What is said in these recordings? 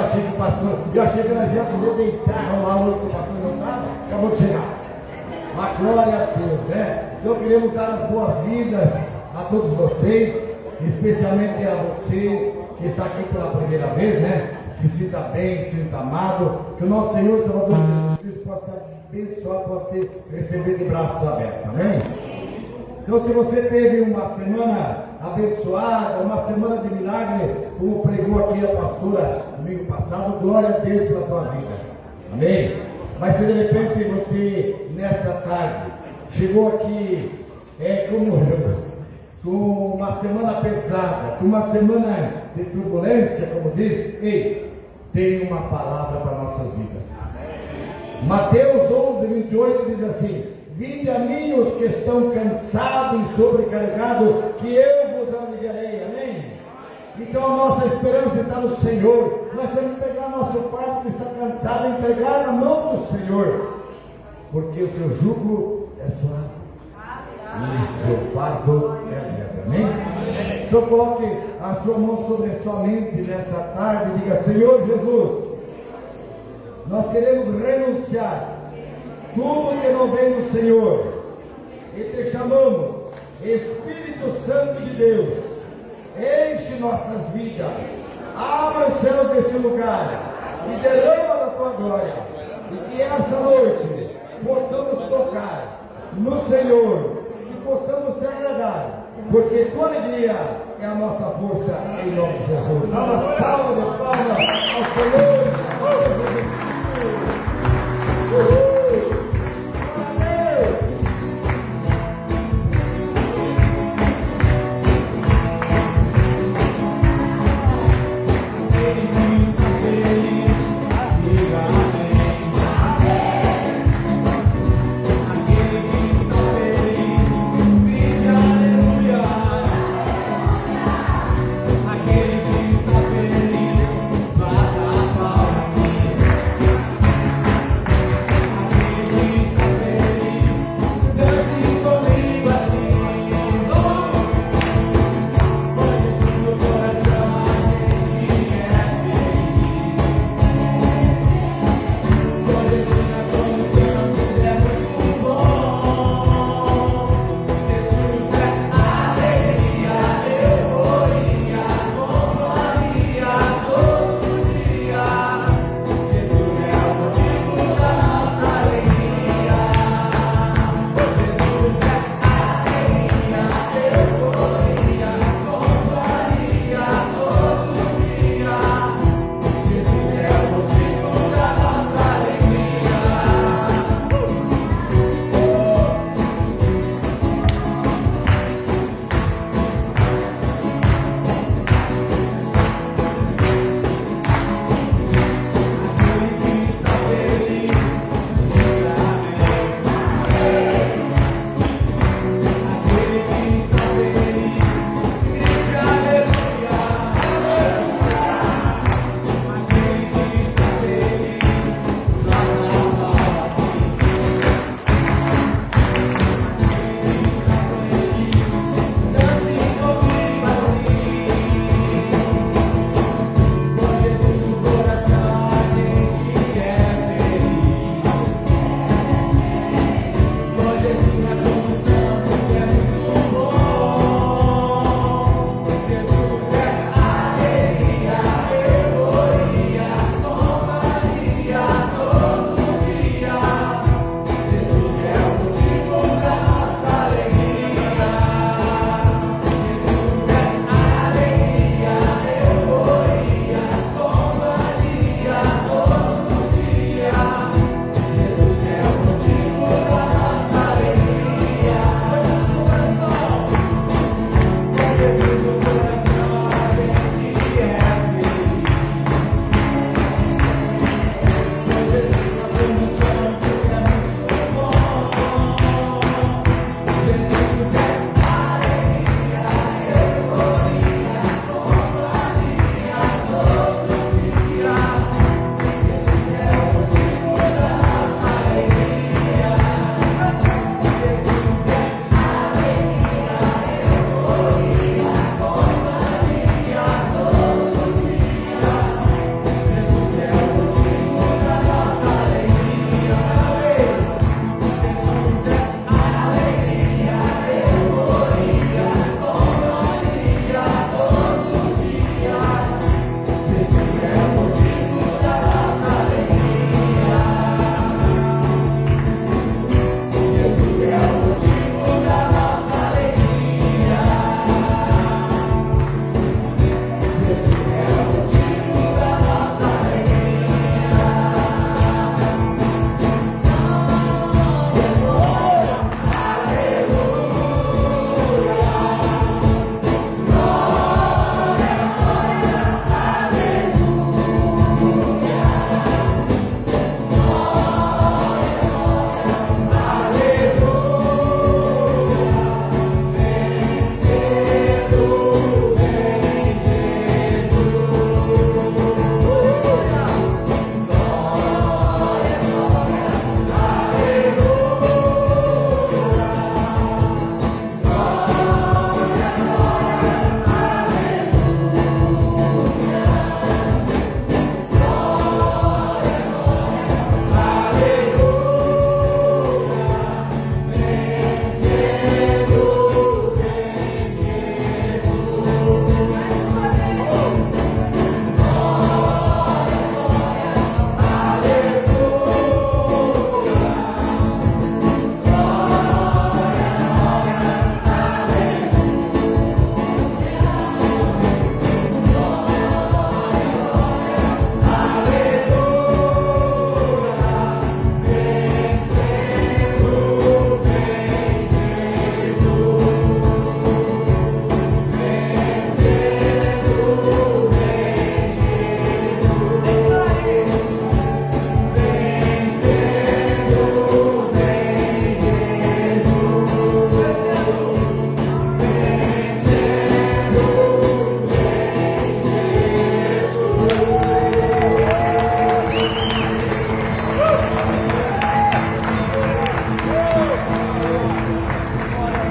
achei que o pastor, eu achei que nós íamos poder deitar lá onde o pastor não estava, acabou de chegar. A glória a Deus, né? Então queremos dar as boas-vindas a todos vocês, especialmente a você que está aqui pela primeira vez, né? Que sinta bem, sinta amado, que o nosso Senhor Salvador Jesus Cristo possa abençoar, possa receber de braços abertos, amém? Então, se você teve uma semana abençoada, uma semana de milagre, como pregou aqui a pastora domingo passado, glória a Deus pela tua vida, amém? Mas se de repente você, nessa tarde, chegou aqui com uma semana pesada, com uma semana de turbulência, como diz, ei, tem uma palavra para nossas vidas. Mateus 11:28 diz assim: vinde a mim os que estão cansados e sobrecarregados, que eu vos aliviarei, amém? Então a nossa esperança está no Senhor. Nós temos que pegar nosso fardo que está cansado e entregar na mão do Senhor, porque o seu jugo é suave e o seu fardo é leve, amém? Então coloque a sua mão sobre a sua mente nessa tarde e diga: Senhor Jesus, nós queremos renunciar tudo que não vem do Senhor e te chamamos, Espírito Santo de Deus, enche nossas vidas, abre os céus desse lugar e derrama da tua glória, e que essa noite possamos tocar no Senhor, que possamos te agradar, porque tua alegria é a nossa força, em nome de Jesus. Dá uma salva de palmas ao Senhor.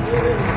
Adoração.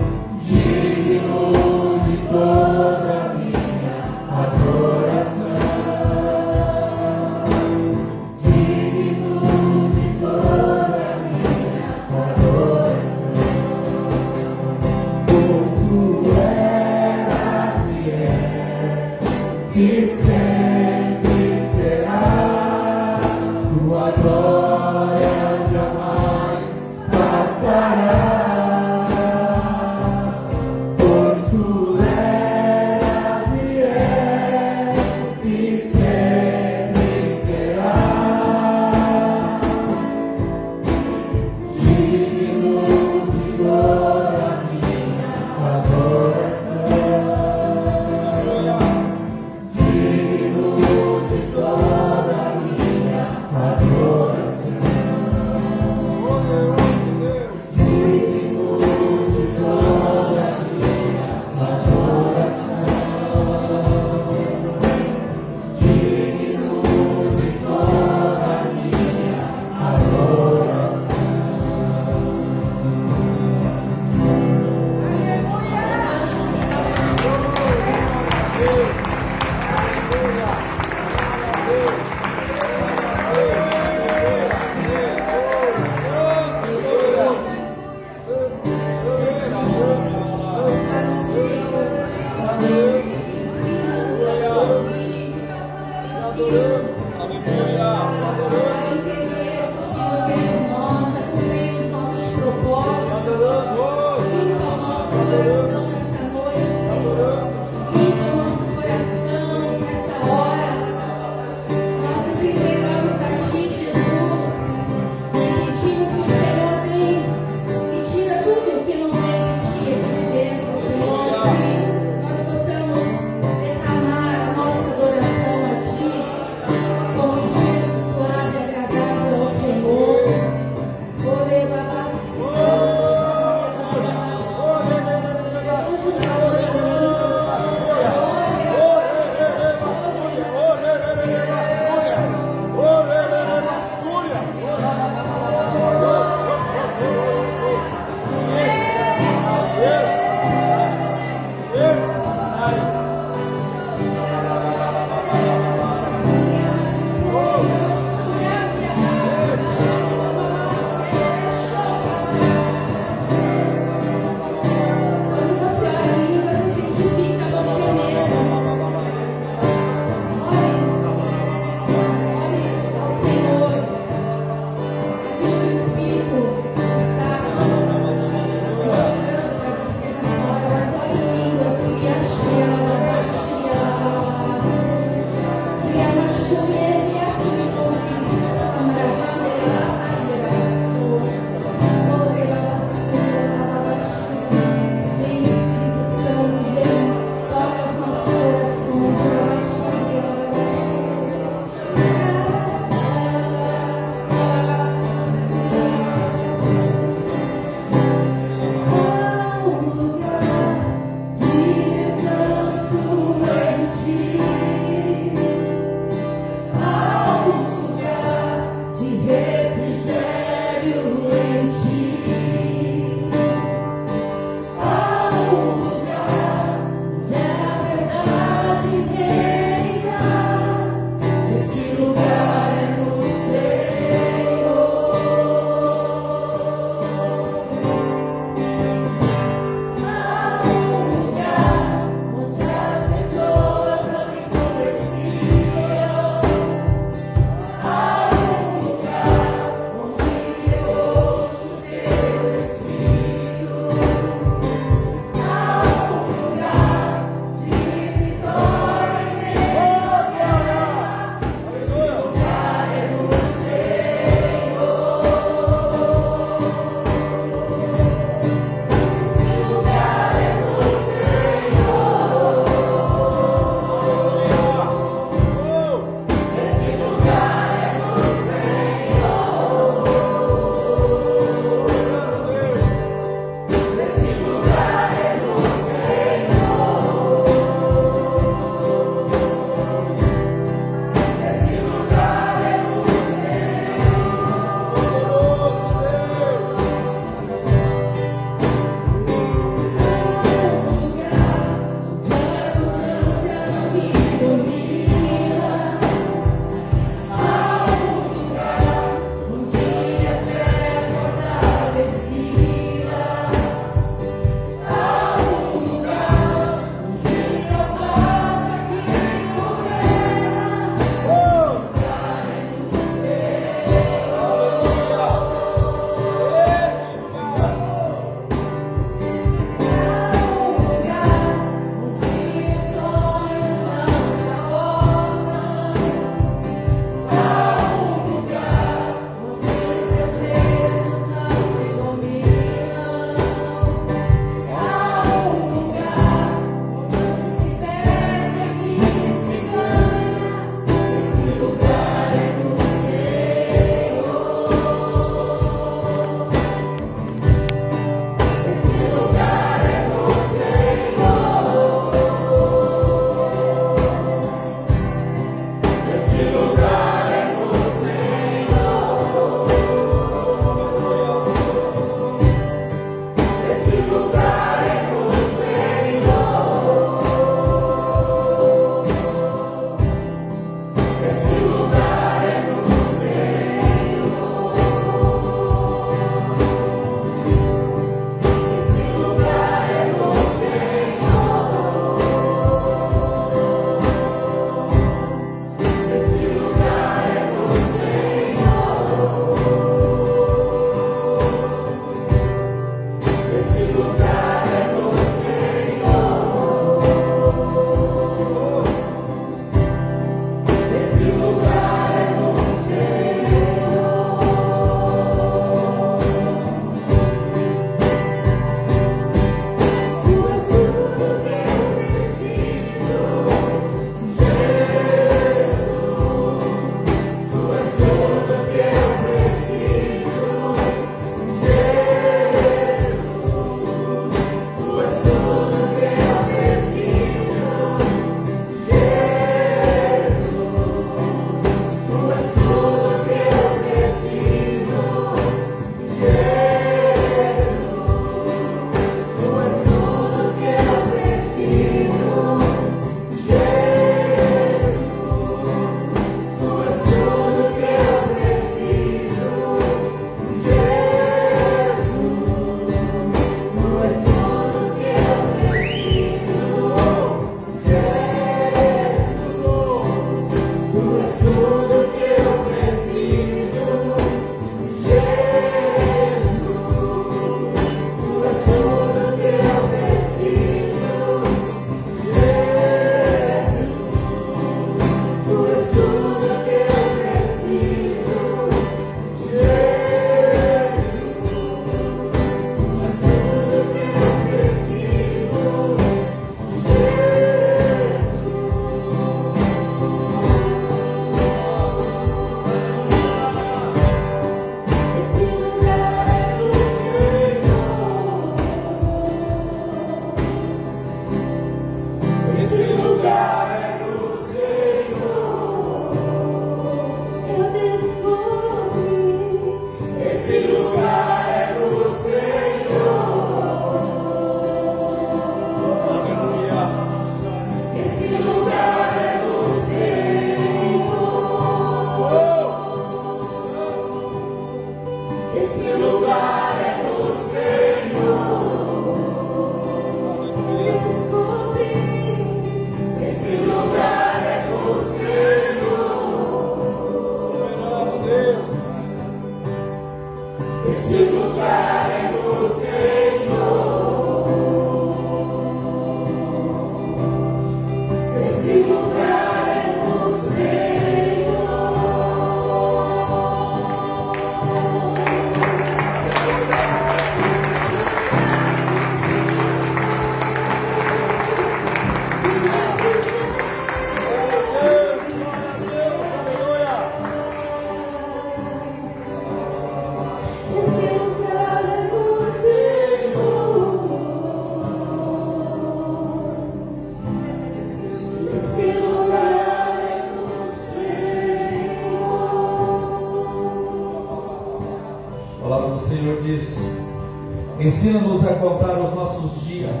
Ensina-nos a contar os nossos dias,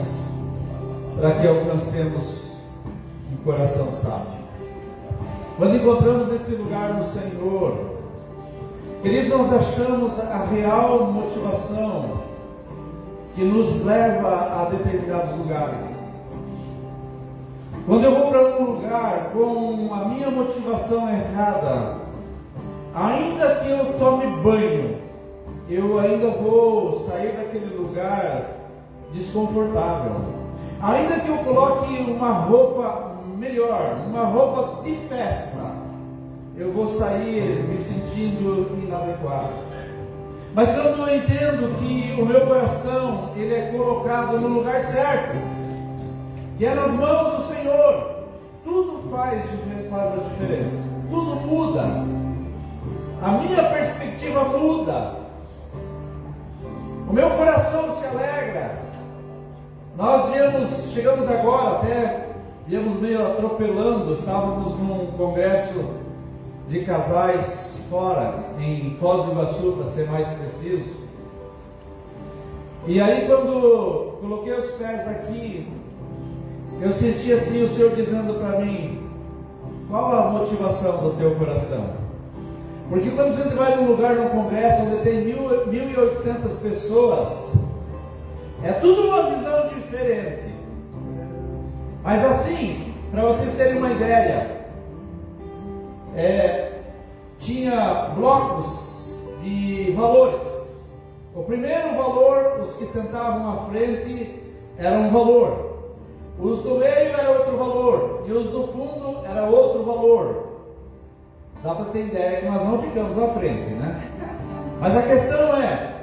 para que alcancemos um coração sábio. Quando encontramos esse lugar no Senhor, queridos, nós achamos a real motivação que nos leva a determinados lugares. Quando eu vou para um lugar com a minha motivação errada, ainda que eu tome banho, eu ainda vou sair daquele lugar desconfortável. Ainda que eu coloque uma roupa melhor, uma roupa de festa, eu vou sair me sentindo inadequado. Mas quando eu entendo que o meu coração ele é colocado no lugar certo, que é nas mãos do Senhor, tudo faz a diferença, tudo muda, a minha perspectiva muda, o meu coração se alegra. Nós chegamos agora, até viemos meio atropelando, estávamos num congresso de casais fora, em Foz do Iguaçu, para ser mais preciso. E aí quando coloquei os pés aqui, eu senti assim o Senhor dizendo para mim: qual a motivação do teu coração? Porque quando a gente vai num lugar, num congresso onde tem 1.800 pessoas, é tudo uma visão diferente. Mas assim, para vocês terem uma ideia, tinha blocos de valores. O primeiro valor, os que sentavam à frente, era um valor. Os do meio era outro valor. E os do fundo era outro valor. Dá para ter ideia que nós não ficamos à frente, né? Mas a questão é,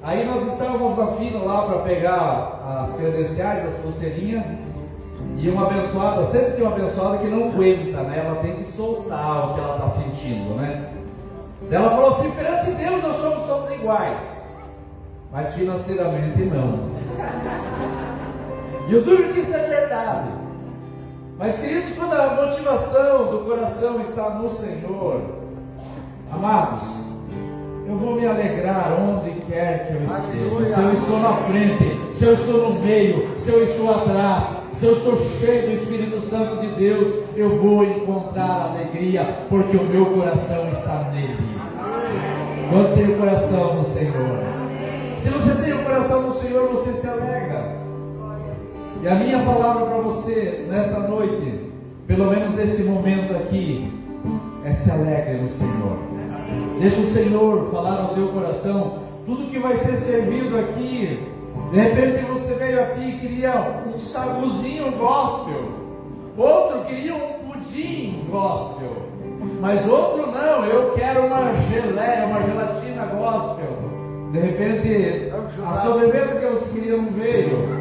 aí nós estávamos na fila lá para pegar as credenciais, as pulseirinhas, e uma abençoada, sempre tem uma abençoada que não aguenta, né? Ela tem que soltar o que ela está sentindo, né? Ela falou assim: perante Deus nós somos todos iguais, mas financeiramente não. E eu duro que isso é verdade. Mas queridos, quando a motivação do coração está no Senhor, amados, eu vou me alegrar onde quer que eu esteja. Se eu estou na frente, se eu estou no meio, se eu estou atrás, se eu estou cheio do Espírito Santo de Deus, eu vou encontrar alegria, porque o meu coração está nele. Quando tem o coração no Senhor, se você tem o coração no Senhor, você se alegra. E a minha palavra para você nessa noite, pelo menos nesse momento aqui, é: se alegre no Senhor. Deixa o Senhor falar no teu coração tudo que vai ser servido aqui. De repente você veio aqui e queria um saguzinho gospel, outro queria um pudim gospel, mas outro não, eu quero uma geleia, uma gelatina gospel. De repente a sobremesa que você queria não veio,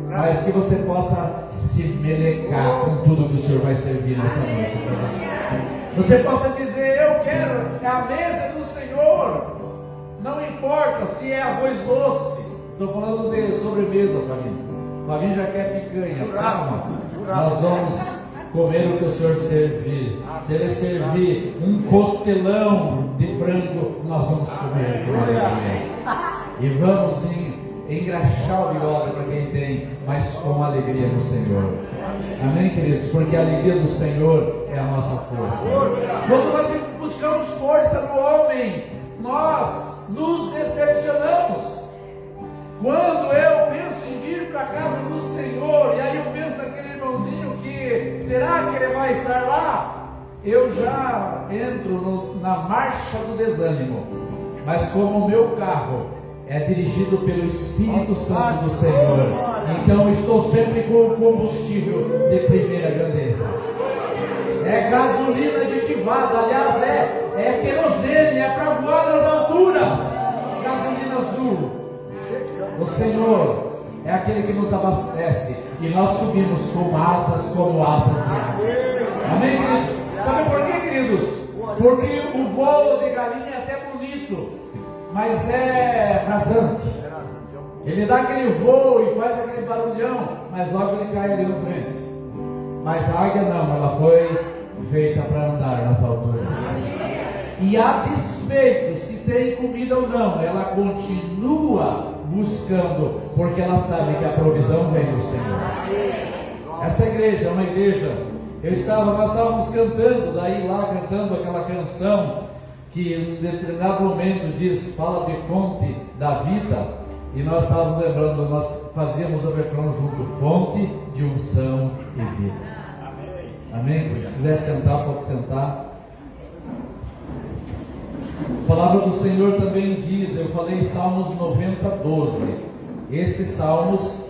mas que você possa se melecar com tudo que o Senhor vai servir nessa noite para você. Você possa dizer: eu quero a mesa do Senhor. Não importa se é arroz doce. Estou falando de sobremesa, Flavinho. Flavinho já quer picanha. Calma. Nós vamos comer o que o Senhor servir. Se Ele servir um costelão de frango, nós vamos comer com alegria. E vamos engraxar o bigode para quem tem, mas com alegria no Senhor. Amém, queridos? Porque a alegria do Senhor é a nossa força. Quando nós buscamos força no homem, nós nos decepcionamos. Quando eu penso em vir para a casa do Senhor, e aí eu penso naquele irmãozinho que, será que ele vai estar lá? Eu já entro na marcha do desânimo. Mas como o meu carro é dirigido pelo Espírito Santo do Senhor, então estou sempre com o combustível de primeira grandeza. É gasolina aditivada, aliás, é querosene, é para voar nas alturas. Gasolina azul. O Senhor é aquele que nos abastece, e nós subimos com asas como asas de águia. Amém, queridos? Sabe por quê, queridos? Porque o voo de galinha é até bonito, mas é rasante. Ele dá aquele voo e faz aquele barulhão, mas logo ele cai ali na frente. Mas a águia não, ela foi feita para andar nas alturas. E a despeito se tem comida ou não, ela continua buscando, porque ela sabe que a provisão vem do Senhor. Essa igreja é uma igreja. Nós estávamos cantando, daí lá cantando aquela canção que em determinado momento diz, fala de fonte da vida, e nós estávamos lembrando, nós fazíamos o refrão junto, fonte de unção e vida. Amém? Se quiser sentar, pode sentar. A palavra do Senhor também diz, eu falei Salmos 90, 12. Esses salmos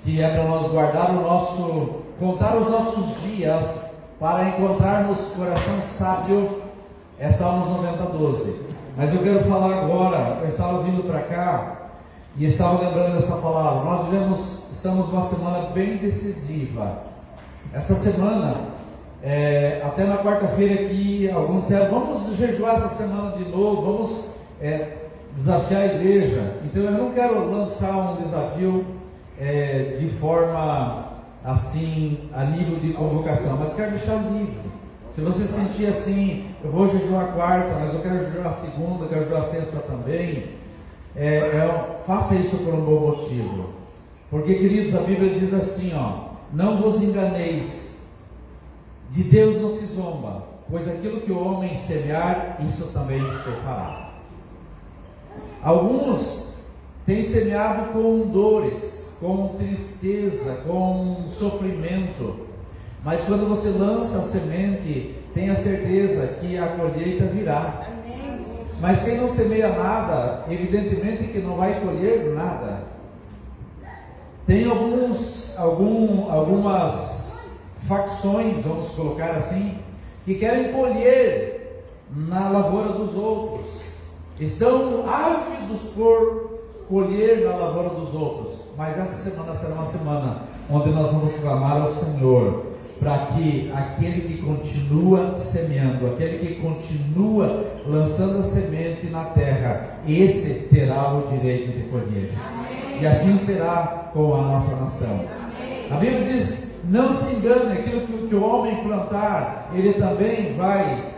que é para nós guardar contar os nossos dias para encontrarmos coração sábio, é Salmos 90, 12. Mas eu quero falar agora, eu estava vindo para cá e estava lembrando dessa palavra. Nós estamos numa semana bem decisiva. Essa semana, até na quarta-feira aqui, alguns disseram, vamos jejuar essa semana de novo, vamos desafiar a igreja. Então eu não quero lançar um desafio de forma assim, a nível de convocação, mas quero deixar livre. Se você sentir assim, eu vou jejuar a quarta, mas eu quero jejuar a segunda, eu quero jejuar a sexta também, faça isso por um bom motivo. Porque, queridos, a Bíblia diz assim, não vos enganeis, de Deus não se zomba, pois aquilo que o homem semear, isso também se fará. Alguns têm semeado com dores, com tristeza, com sofrimento, mas quando você lança a semente, tenha certeza que a colheita virá. Amém. Mas quem não semeia nada, evidentemente que não vai colher nada. Tem algumas facções, vamos colocar assim, que querem colher na lavoura dos outros, estão ávidos por colher na lavoura dos outros. Mas essa semana será uma semana onde nós vamos clamar ao Senhor para que aquele que continua semeando, aquele que continua lançando a semente na terra, esse terá o direito de colher. Amém. E assim será com a nossa nação. Amém. A Bíblia diz, não se engane, aquilo que o homem plantar, ele também vai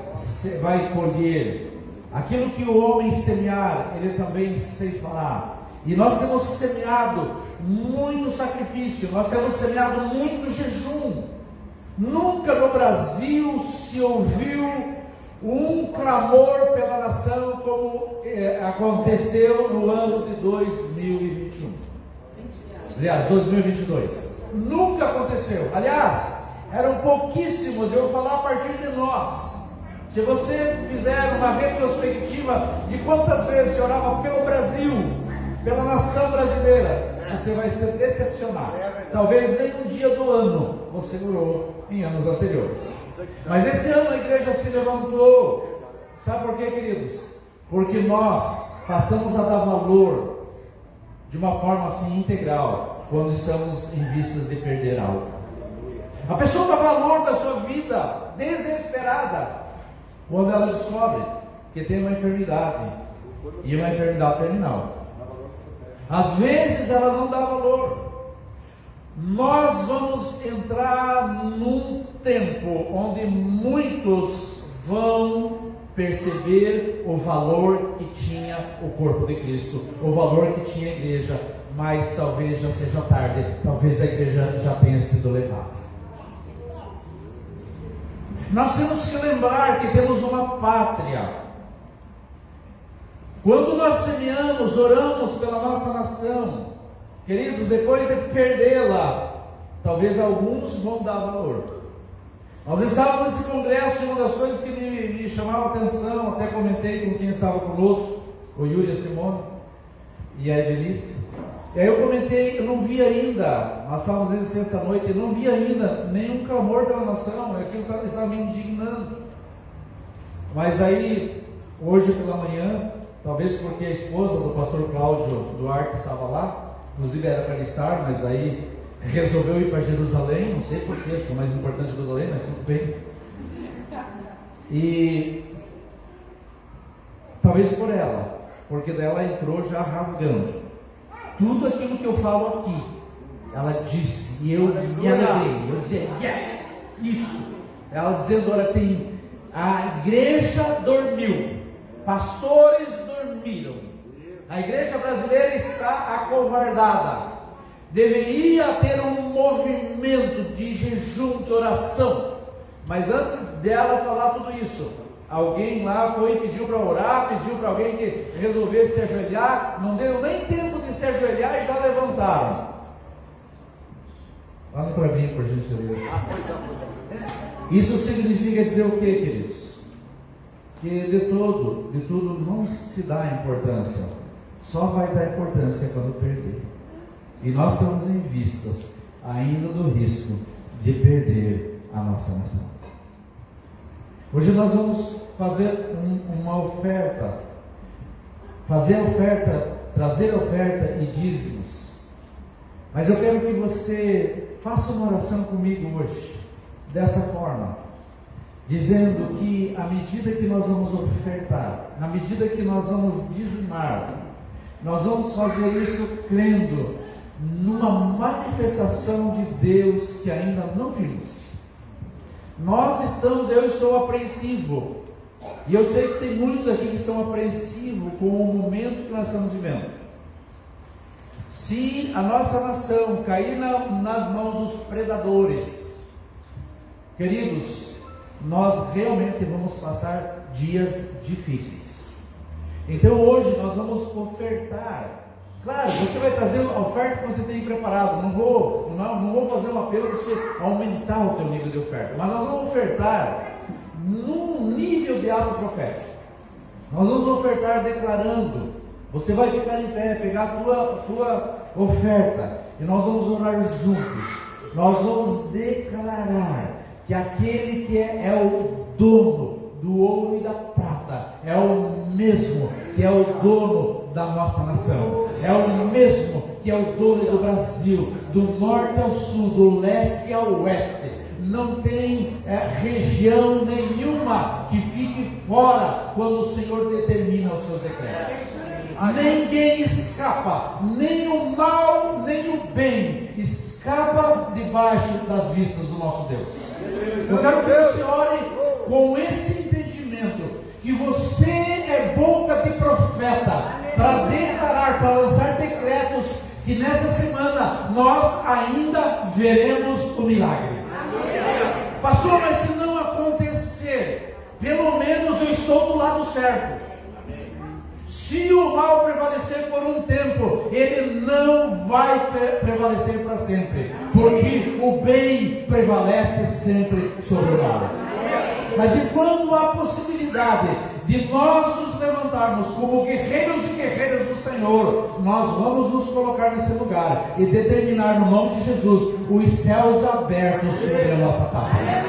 colher. Aquilo que o homem semear, ele também ceifará. E nós temos semeado muito sacrifício, nós temos semeado muito jejum. Nunca no Brasil se ouviu um clamor pela nação como aconteceu no ano de 2021. Aliás, 2022. Nunca aconteceu. Aliás, eram pouquíssimos, eu vou falar a partir de nós. Se você fizer uma retrospectiva de quantas vezes você orava pelo Brasil, pela nação brasileira, você vai se decepcionar. Talvez nem um dia do ano você orou em anos anteriores. Mas esse ano a igreja se levantou. Sabe por quê, queridos? Porque nós passamos a dar valor de uma forma assim integral quando estamos em vistas de perder algo. A pessoa dá valor da sua vida desesperada quando ela descobre que tem uma enfermidade, e uma enfermidade terminal. Às vezes ela não dá valor. Nós vamos entrar num tempo onde muitos vão perceber o valor que tinha o corpo de Cristo, o valor que tinha a igreja, mas talvez já seja tarde, talvez a igreja já tenha sido levada. Nós temos que lembrar que temos uma pátria. Quando nós semeamos, oramos pela nossa nação, queridos, depois de perdê-la, talvez alguns vão dar valor. Nós estávamos nesse congresso e uma das coisas que me chamava a atenção, até comentei com quem estava conosco, o Yuri, a Simone e a Evelise. E aí eu comentei, eu não vi ainda, nós estávamos indo sexta-noite, eu não vi ainda nenhum clamor pela nação, aquilo estava me indignando. Mas aí, hoje pela manhã, talvez porque a esposa do pastor Cláudio Duarte estava lá, inclusive era para ele estar, mas daí resolveu ir para Jerusalém, não sei porquê, acho que o mais importante Jerusalém, mas tudo bem. E talvez por ela, porque daí ela entrou já rasgando. Tudo aquilo que eu falo aqui, ela disse, e eu me alegrei, eu dizia, yes, isso. Ela dizendo, olha, a igreja dormiu, pastores dormiram, A igreja brasileira está acovardada. Deveria ter um movimento de jejum, de oração. Mas antes dela falar tudo isso, alguém lá foi e pediu para orar, pediu para alguém que resolvesse se ajoelhar. Não deu nem tempo de se ajoelhar e já levantaram. Olha para mim, por gentileza. Isso significa dizer o que, queridos? Que de tudo não se dá importância. Só vai dar importância quando perder. E nós estamos em vistas ainda do risco de perder a nossa nação. Hoje nós vamos fazer uma oferta. Trazer oferta e dízimos. Mas eu quero que você faça uma oração comigo hoje, dessa forma, dizendo que à medida que nós vamos ofertar, na medida que nós vamos dizimar, nós vamos fazer isso crendo numa manifestação de Deus que ainda não vimos. Eu estou apreensivo, e eu sei que tem muitos aqui que estão apreensivos com o momento que nós estamos vivendo. Se a nossa nação cair nas mãos dos predadores, queridos, nós realmente vamos passar dias difíceis. Então hoje nós vamos ofertar. Claro, você vai trazer a oferta que você tem preparado. Não vou fazer um apelo para você aumentar o teu nível de oferta, mas nós vamos ofertar num nível de ato profético. Nós vamos ofertar declarando. Você vai ficar em pé, pegar a tua oferta, e nós vamos orar juntos. Nós vamos declarar que aquele que é o dono do ouro e da prata é o mesmo que é o dono da nossa nação, é o mesmo que é o dono do Brasil, do norte ao sul, do leste ao oeste. Não tem região nenhuma que fique fora quando o Senhor determina os seus decretos. Ninguém escapa, nem o mal, nem o bem escapa debaixo das vistas do nosso Deus. Eu quero que você ore com esse entendimento, que você é boca de profeta, para declarar, para lançar decretos, que nessa semana nós ainda veremos o milagre. Pastor, mas se não acontecer, pelo menos eu estou do lado certo. Se o mal prevalecer por um tempo, ele não vai prevalecer para sempre, porque o bem prevalece sempre sobre o mal. Mas enquanto há possibilidade de nós nos levantarmos como guerreiros e guerreiras do Senhor, nós vamos nos colocar nesse lugar e determinar no nome de Jesus os céus abertos sobre a nossa pátria.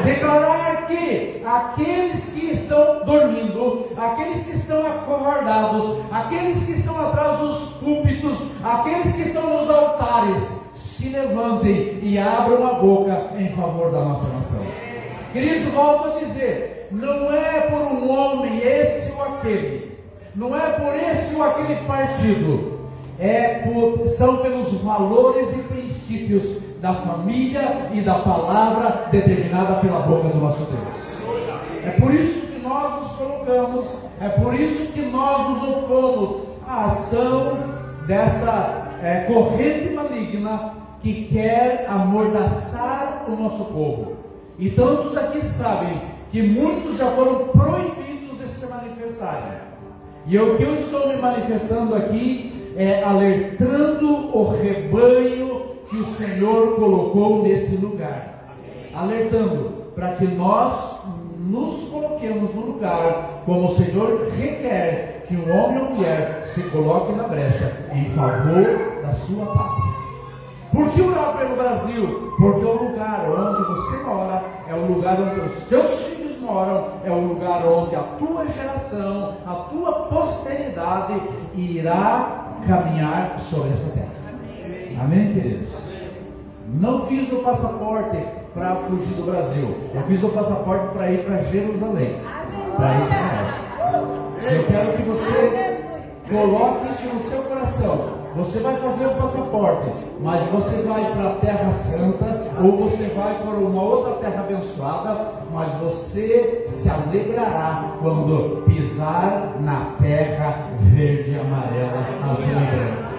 Declarar que aqueles que estão dormindo, aqueles que estão acovardados, aqueles que estão atrás dos púlpitos, aqueles que estão nos altares, se levantem e abram a boca em favor da nossa nação. Queridos, volto a dizer, não é por um homem esse ou aquele, não é por esse ou aquele partido, são pelos valores e princípios da família e da palavra determinada pela boca do nosso Deus. É por isso que nós nos colocamos, é por isso que nós nos opomos à ação dessa corrente maligna que quer amordaçar o nosso povo. E tantos aqui sabem que muitos já foram proibidos de se manifestarem. E o que eu estou me manifestando aqui é alertando o rebanho que o Senhor colocou nesse lugar. Alertando para que nós nos coloquemos no lugar como o Senhor requer que um homem ou mulher se coloque na brecha em favor da sua pátria. Por que orar pelo Brasil? Porque o lugar onde você mora é o lugar onde os teus filhos moram, é o lugar onde a tua geração, a tua posteridade irá caminhar sobre essa terra. Amém, queridos? Não fiz o passaporte para fugir do Brasil. Eu fiz o passaporte para ir para Jerusalém, para Israel. Eu quero que você Coloque isso no seu coração. Você vai fazer o passaporte, mas você vai para a Terra Santa, ou você vai para uma outra terra abençoada, mas você se alegrará quando pisar na terra verde, amarela, azul e branca.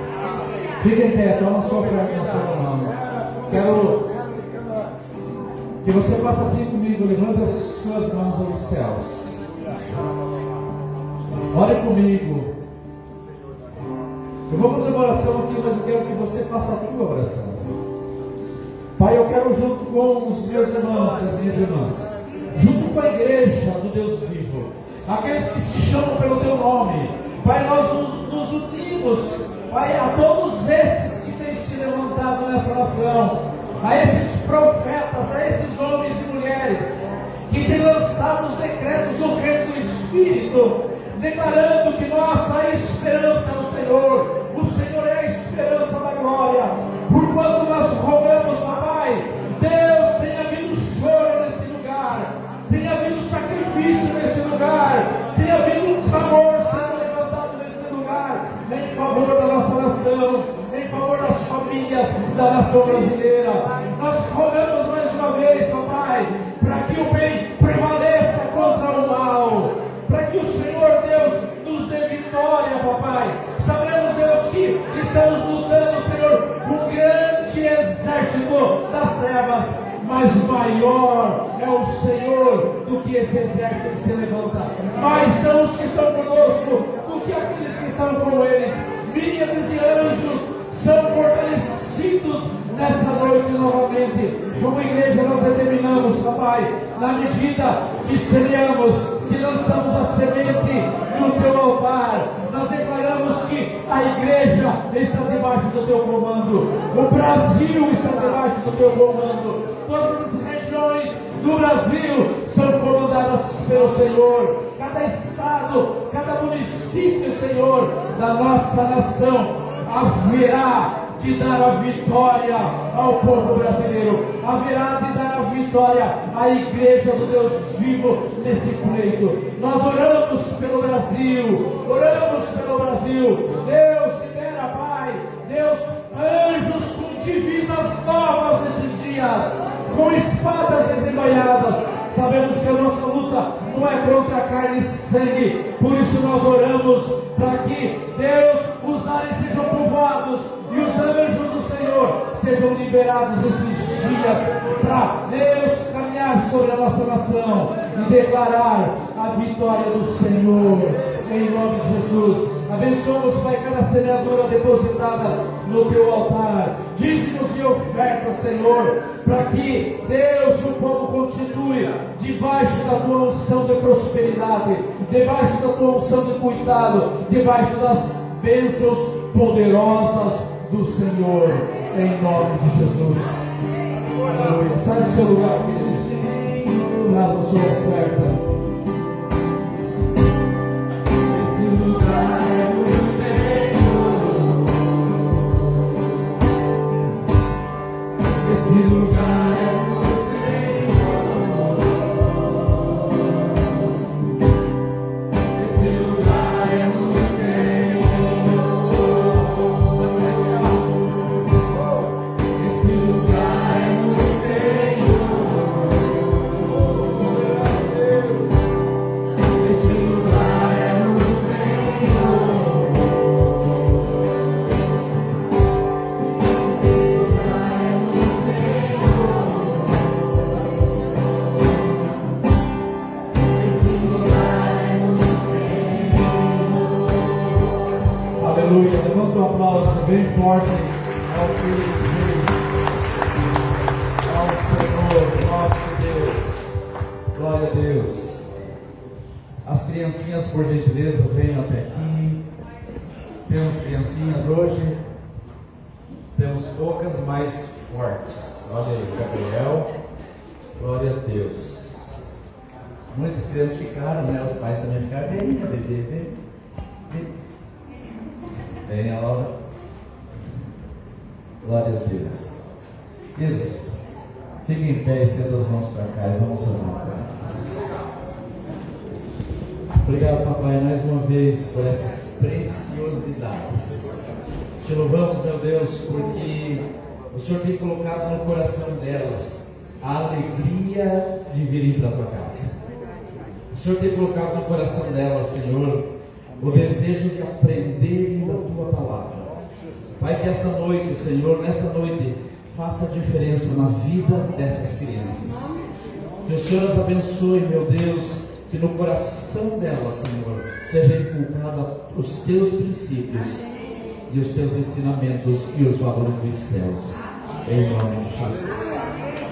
Fique em pé, toma sua oferta na sua mão. Quero que você faça assim comigo, levante as suas mãos aos céus. Ore comigo. Eu vou fazer uma oração aqui, mas eu quero que você faça a tua oração. Pai, eu quero junto com os meus irmãos e as minhas irmãs, junto com a igreja do Deus vivo, aqueles que se chamam pelo teu nome, Pai, nós nos unimos, Pai, a todos esses que têm se levantado nessa nação, a esses profetas, a esses homens e mulheres que têm lançado os decretos do reino do Espírito, declarando que nossa esperança é o Senhor. O Senhor é a esperança da glória. Porquanto nós rogamos, papai, Deus, tenha havido choro nesse lugar, tenha havido sacrifício nesse lugar, tenha havido um clamor sendo levantado nesse lugar, em favor da nossa nação, em favor das famílias da nação brasileira. Nós rogamos mais uma vez, papai, para que o bem prevaleça contra o mal, para que o Senhor Deus nos dê vitória, papai. Sabemos, Deus, que estamos lutando, Senhor, com um grande exército das trevas, mas maior é o Senhor do que esse exército que se levanta. Mais são os que estão conosco do que aqueles que estão com eles. Miríades de anjos são fortalecidos nessa noite novamente. Como igreja nós determinamos, papai, na medida que semeamos, que lançamos a semente no teu altar, nós declaramos que a igreja está debaixo do teu comando, o Brasil está debaixo do teu comando, todas as regiões do Brasil são comandadas pelo Senhor, cada estado, cada município, Senhor, da nossa nação haverá de dar a vitória ao povo brasileiro, haverá de dar a vitória à igreja do Deus vivo nesse pleito. Nós oramos pelo Brasil, Deus, libera, Pai, Deus, anjos com divisas novas nesses dias, com espadas desembainhadas. Sabemos que a nossa luta não é contra carne e sangue, por isso nós oramos para que Deus, os ares sejam povoados e os anjos do Senhor sejam liberados nesses dias, para Deus caminhar sobre a nossa nação e declarar a vitória do Senhor, em nome de Jesus. Abençoamos, Pai, cada semeadura depositada no teu altar, dízimos e ofertas, Senhor, para que Deus, o povo continue debaixo da tua unção de prosperidade, debaixo da tua unção de cuidado, debaixo das bênçãos poderosas do Senhor, em nome de Jesus. Aleluia. Sai do seu lugar, queridos. Traz a sua oferta. Esse lugar é do Senhor. Esse lugar é do Senhor. Esse lugar é do Senhor. Esse lugar é do Senhor. Esse lugar é do Aleluia, levanta um aplauso bem forte ao Filho dos Reis, ao Senhor, nosso Deus. Glória a Deus. As criancinhas, por gentileza, venham até aqui. Temos criancinhas hoje, temos poucas, mas fortes. Olha aí, Gabriel, glória a Deus. Muitas crianças ficaram, né? Os pais também ficaram. Vem. Venha, Laura. Glória a Deus. Isso. Fiquem em pé, estenda as mãos para cá e vamos orar. Obrigado, papai, mais uma vez por essas preciosidades. Te louvamos, meu Deus, porque o Senhor tem colocado no coração delas a alegria de virem para a tua casa. O Senhor tem colocado no coração delas, Senhor, o desejo de aprenderem da tua palavra. Pai, que essa noite, Senhor, nessa noite, faça diferença na vida dessas crianças. Que o Senhor as abençoe, meu Deus, que no coração delas, Senhor, seja inculcada os teus princípios e os teus ensinamentos e os valores dos céus. Em nome de Jesus.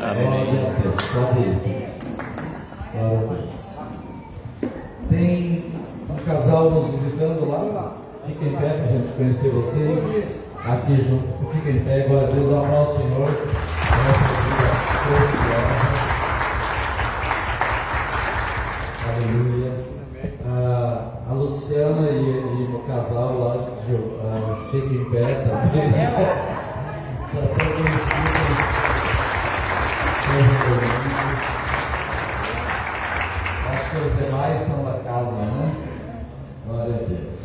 Amém. Glória a Deus. Pode ir. Glória a Deus. Tem um casal nos visitando lá. Fiquem em pé para a gente conhecer vocês. Aqui junto. Fiquem em pé. Glória a Deus. Amar ao Senhor. Nossa vida preciosa. Aleluia. A Luciana e o casal lá, eles ficam em pé também. Está sendo conhecido. Acho que os demais são da casa, né? Glória a Deus.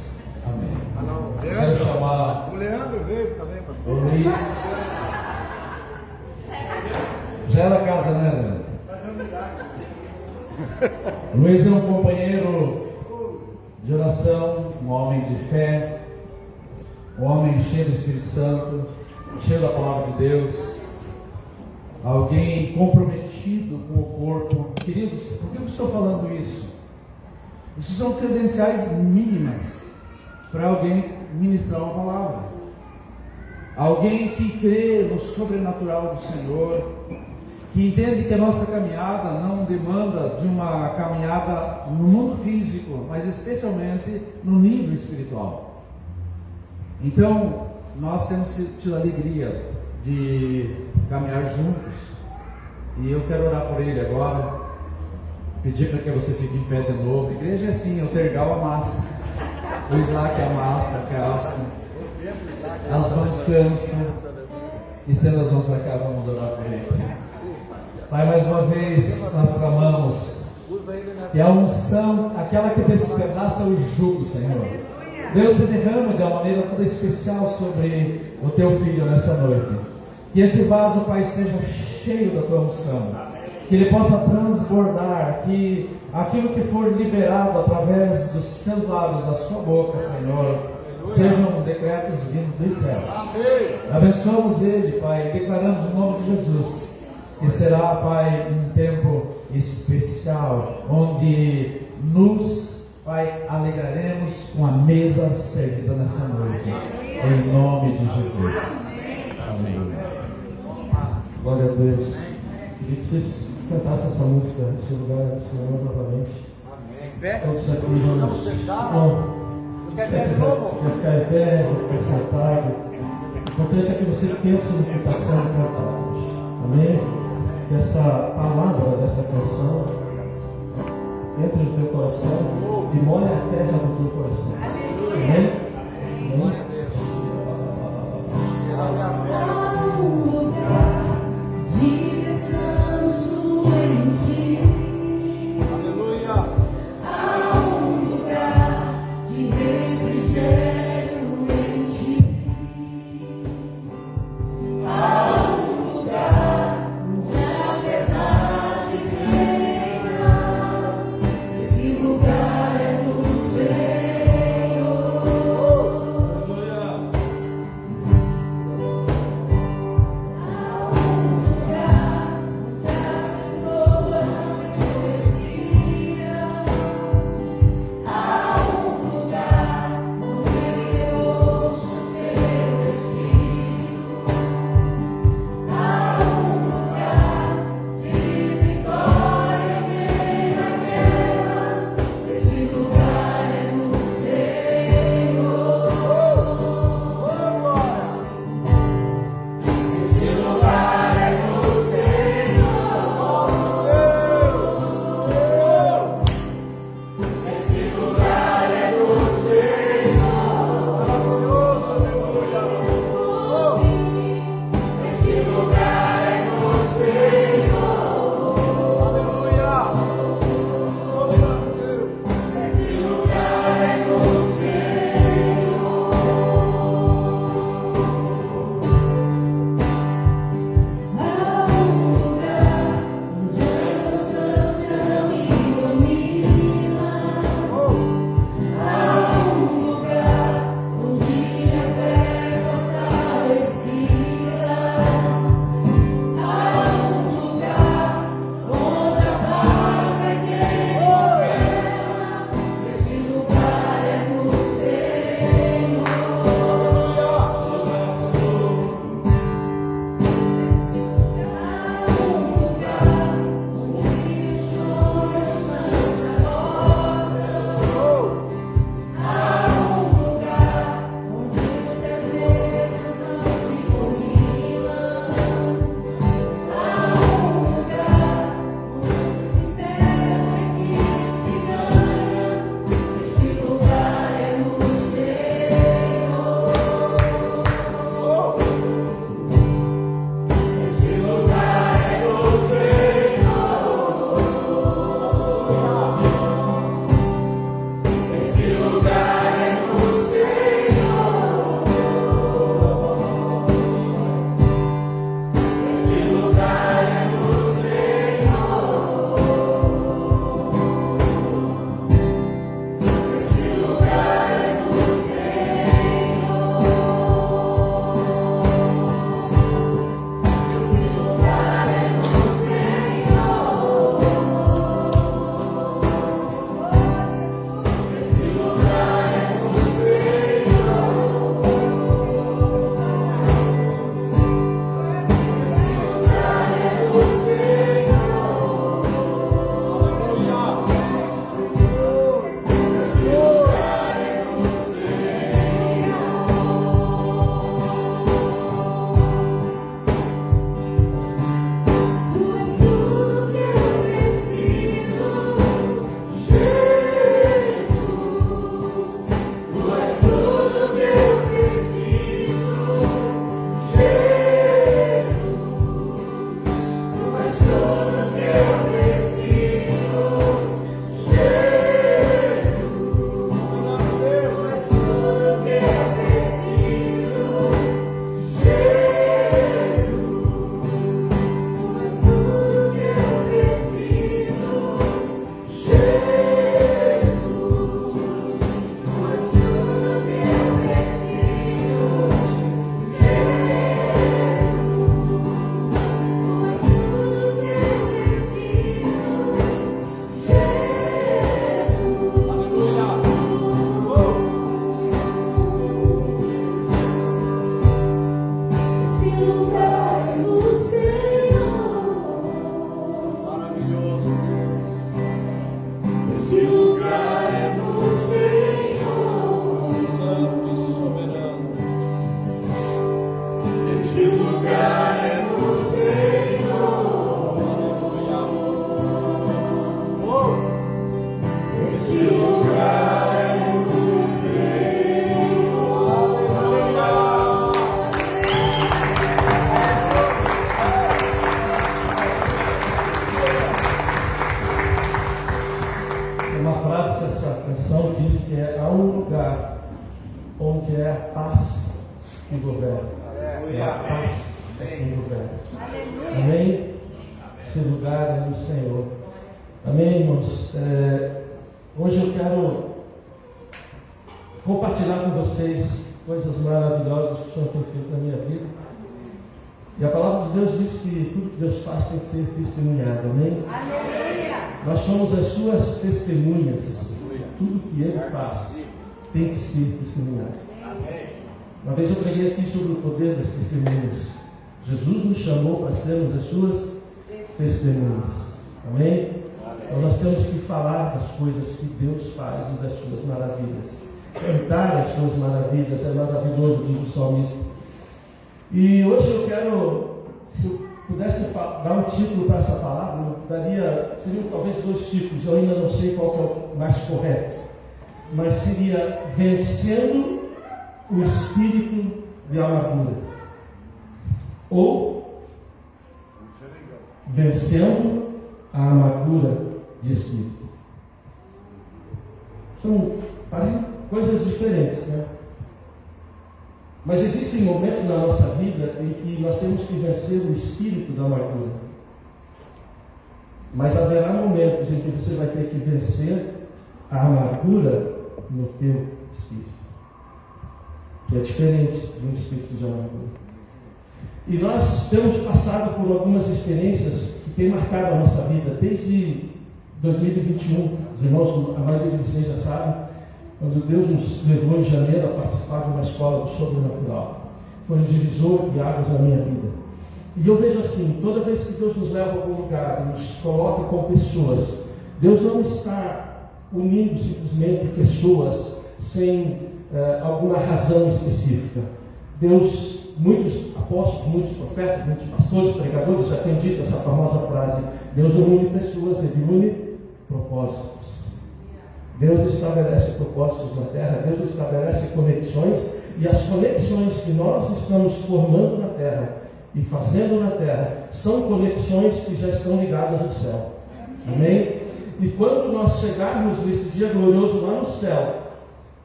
Amém. Quero chamar O Leandro veio também, pastor. o Luiz. Já era casa, né, Leandro? O Luiz é um companheiro de oração, um homem de fé, um homem cheio do Espírito Santo, cheio da palavra de Deus, alguém comprometido com o corpo. Queridos, por que eu estou falando isso? Isso são credenciais mínimas para alguém ministrar uma palavra. Alguém que crê no sobrenatural do Senhor, que entende que a nossa caminhada não demanda de uma caminhada no mundo físico, mas especialmente no nível espiritual. Então, nós temos tido a alegria de caminhar juntos, e eu quero orar por ele agora, pedir para que você fique em pé de novo. A igreja é assim, o tergal amassa, o Slack amassa, a calça, as mãos cansam, estenda as mãos para cá, vamos orar por ele. Pai, mais uma vez nós clamamos que a unção, aquela que despedaça o jugo, Senhor, Deus se derrama de uma maneira toda especial sobre o teu filho nessa noite. Que esse vaso, Pai, seja cheio da tua unção, que ele possa transbordar, que aquilo que for liberado através dos seus lábios, da sua boca, Senhor, sejam decretos vindos dos céus. Abençoamos ele, Pai, declaramos o nome de Jesus, que será, Pai, um tempo especial, onde nos, Pai, alegraremos com a mesa servida nessa noite, em nome de Jesus. Amém. Glória a Deus. Queria que vocês cantassem essa música nesse lugar do Senhor novamente. Pé? Todos aqui vamos. Quer pé de novo? Vou ficar em pé, vou ficar sentado. O importante é que você pense na cantação de cantar hoje. Amém? Que essa palavra dessa canção entre no teu coração e molhe a terra do teu coração. Amém? Amém? Há um lugar de descanso em ti. Aleluia. Há um lugar de refrigério em ti. Há um lugar onde a verdade reina. Esse lugar é do Senhor. paz no lugar. Amém? Esse lugar é do Senhor. Amém, irmãos? Hoje eu quero compartilhar com vocês coisas maravilhosas que o Senhor tem feito na minha vida. E a palavra de Deus diz que tudo que Deus faz tem que ser testemunhado. Amém? Aleluia. Nós somos as suas testemunhas. Tudo que Ele faz tem que ser testemunhado. Uma vez eu preguei aqui sobre o poder das testemunhas. Jesus nos chamou para sermos as suas testemunhas. Amém? Então nós temos que falar das coisas que Deus faz e das suas maravilhas. Cantar as suas maravilhas é maravilhoso, diz o salmista. E hoje eu quero, se eu pudesse dar um título para essa palavra, seriam talvez 2 títulos, eu ainda não sei qual que é o mais correto, mas seria Vencendo o Espírito de Amargura, ou Vencendo a Amargura de Espírito. São coisas diferentes, né? Mas existem momentos na nossa vida em que nós temos que vencer o espírito da amargura. Mas haverá momentos em que você vai ter que vencer a amargura no teu espírito, que é diferente de um espírito de amargura. E nós temos passado por algumas experiências que têm marcado a nossa vida desde 2021. Os irmãos, a maioria de vocês já sabem, quando Deus nos levou em janeiro a participar de uma escola do sobrenatural. Foi um divisor de águas na minha vida. E eu vejo assim, toda vez que Deus nos leva a algum lugar, nos coloca com pessoas, Deus não está unindo simplesmente pessoas sem alguma razão específica. Deus, muitos apóstolos, muitos profetas, muitos pastores, pregadores já têm dito essa famosa frase: Deus não une pessoas, Ele une propósitos. Deus estabelece propósitos na terra, Deus estabelece conexões, e as conexões que nós estamos formando na terra e fazendo na terra são conexões que já estão ligadas no céu. Amém? E quando nós chegarmos nesse dia glorioso lá no céu,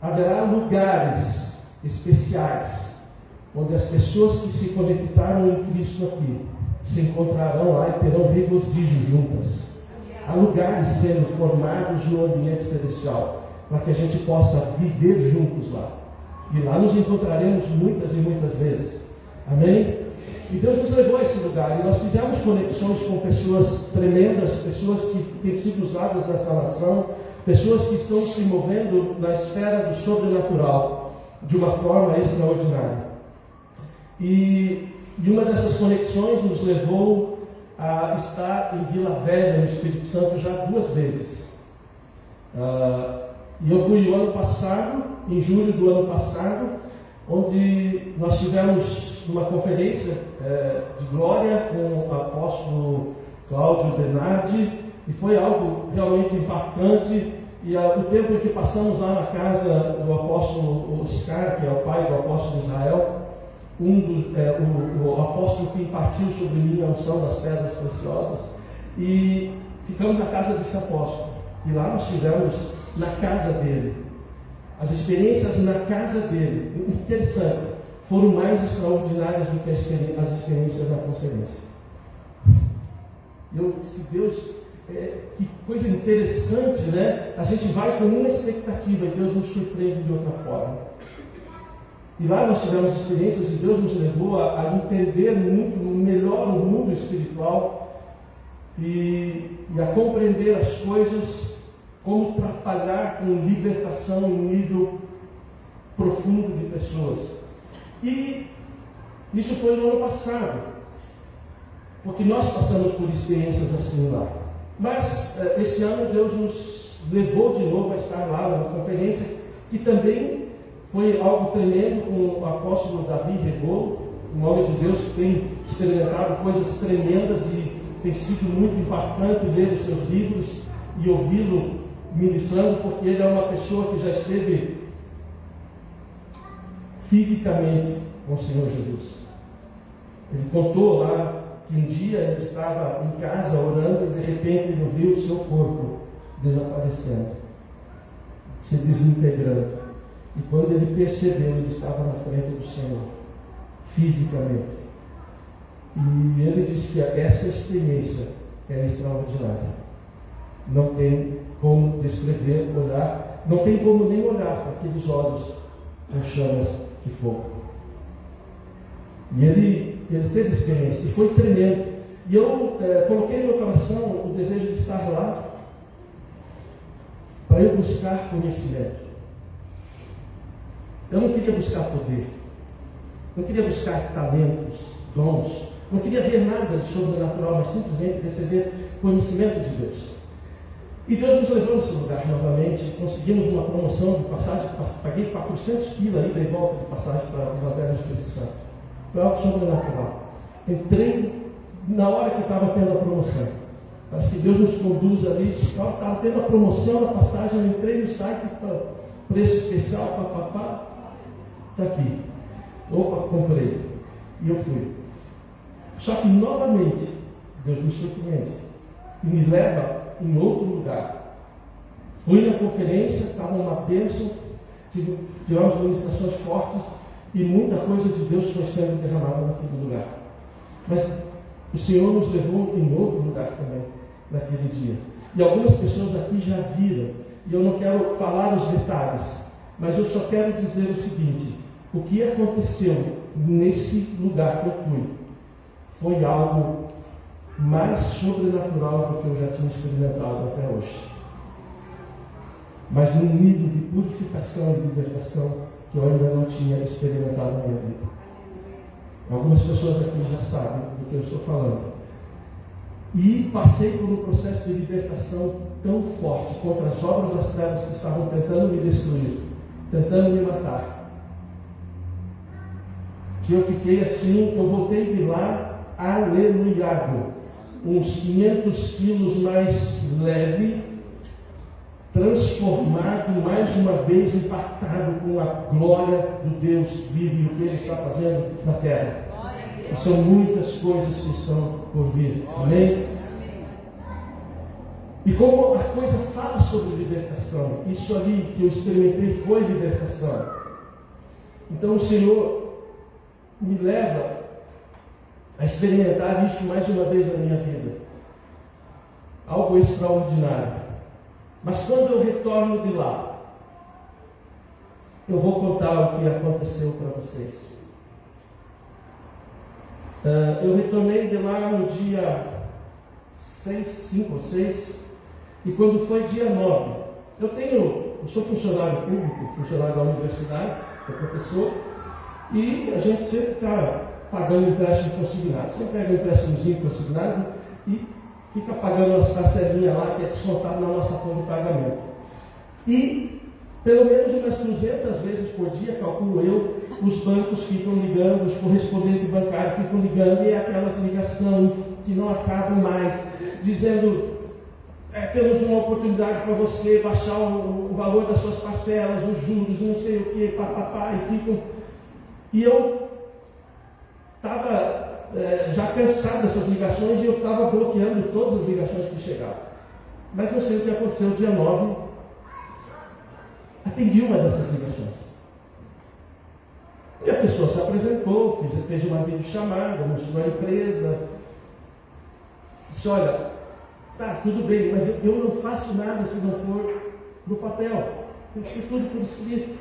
haverá lugares especiais onde as pessoas que se conectaram em Cristo aqui se encontrarão lá e terão regozijo juntas. Há lugares sendo formados no ambiente celestial, para que a gente possa viver juntos lá. E lá nos encontraremos muitas e muitas vezes. Amém? E Deus nos levou a esse lugar, e nós fizemos conexões com pessoas tremendas, pessoas que têm sido usadas nessa nação, pessoas que estão se movendo na esfera do sobrenatural, de uma forma extraordinária. E uma dessas conexões nos levou a estar em Vila Velha, no Espírito Santo, já 2 vezes. E eu fui o ano passado, em julho do ano passado, onde nós tivemos uma conferência de glória com o apóstolo Cláudio Bernardi, e foi algo realmente impactante. E o tempo em que passamos lá na casa do apóstolo Oscar, que é o pai do apóstolo Israel, o apóstolo que impartiu sobre mim a unção das pedras preciosas, e ficamos na casa desse apóstolo, e lá nós tivemos na casa dele. As experiências na casa dele, interessante, foram mais extraordinárias do que as experiências na conferência. Eu disse: Deus, que coisa interessante, né? A gente vai com uma expectativa e Deus nos surpreende de outra forma. E lá nós tivemos experiências e Deus nos levou a entender muito melhor o mundo espiritual e a compreender as coisas, como trabalhar com libertação em um nível profundo de pessoas. E isso foi no ano passado, porque nós passamos por experiências assim lá. Mas esse ano Deus nos levou de novo a estar lá numa conferência que também foi algo tremendo, com o apóstolo Davi Rebolo, um homem de Deus que tem experimentado coisas tremendas, e tem sido muito impactante ler os seus livros e ouvi-lo ministrando, porque ele é uma pessoa que já esteve fisicamente com o Senhor Jesus. Ele contou lá que um dia ele estava em casa orando e de repente ele viu o seu corpo desaparecendo, se desintegrando. E quando ele percebeu, ele estava na frente do Senhor. fisicamente. E ele disse que essa experiência é extraordinária. Não tem como descrever, olhar, não tem como nem olhar para aqueles olhos com chamas de fogo. E ele teve experiência, e foi tremendo. E eu coloquei no meu coração o desejo de estar lá, para eu buscar conhecimento. Eu não queria buscar poder, não queria buscar talentos, dons, não queria ver nada de sobrenatural, mas simplesmente receber conhecimento de Deus. E Deus nos levou nesse lugar novamente, conseguimos uma promoção de passagem, paguei 400 pila aí de volta de passagem para o Evangelho do Espírito Santo. Foi algo sobrenatural. Entrei na hora que estava tendo a promoção. Parece que Deus nos conduz ali, estava tendo a promoção da passagem, eu entrei no site, preço especial, está aqui. Opa, comprei. E eu fui. Só que novamente, Deus me surpreende e me leva em outro lugar. Fui na conferência, estava uma bênção, tivemos ministrações fortes e muita coisa de Deus foi sendo derramada naquele lugar. Mas o Senhor nos levou em outro lugar também, naquele dia. E algumas pessoas aqui já viram, e eu não quero falar os detalhes, mas eu só quero dizer o seguinte: o que aconteceu nesse lugar que eu fui foi algo mais sobrenatural do que eu já tinha experimentado até hoje. Mas num nível de purificação e libertação que eu ainda não tinha experimentado na minha vida. Algumas pessoas aqui já sabem do que eu estou falando. E passei por um processo de libertação tão forte contra as obras das trevas que estavam tentando me destruir, tentando me matar, que eu fiquei assim, eu voltei de lá aleluiado, uns 500 quilos mais leve, transformado, mais uma vez impactado com a glória do Deus vivo e o que Ele está fazendo na terra. E são muitas coisas que estão por vir. Amém? E como a coisa fala sobre libertação, isso ali que eu experimentei foi libertação. Então o Senhor me leva a experimentar isso mais uma vez na minha vida. Algo extraordinário. Mas quando eu retorno de lá, eu vou contar o que aconteceu para vocês. Eu retornei de lá no dia 5 ou 6, e quando foi dia 9, eu sou funcionário público, funcionário da universidade, sou professor, e a gente sempre está pagando empréstimo consignado. Você pega um empréstimozinho consignado e fica pagando umas parcelinhas lá que é descontado na nossa folha de pagamento. E pelo menos umas 200 vezes por dia, calculo eu, os bancos ficam ligando, os correspondentes bancários ficam ligando, e é aquelas ligações que não acabam mais, dizendo: temos uma oportunidade para você baixar o valor das suas parcelas, os juros, não sei o que, papapá, e ficam. E eu estava já cansado dessas ligações e eu estava bloqueando todas as ligações que chegavam. Mas não sei o que aconteceu. Dia 9, atendi uma dessas ligações. E a pessoa se apresentou, fez uma videochamada, mostrou a empresa. Disse: olha, tá, tudo bem, mas eu não faço nada se não for no papel. Tem que ser tudo por escrito.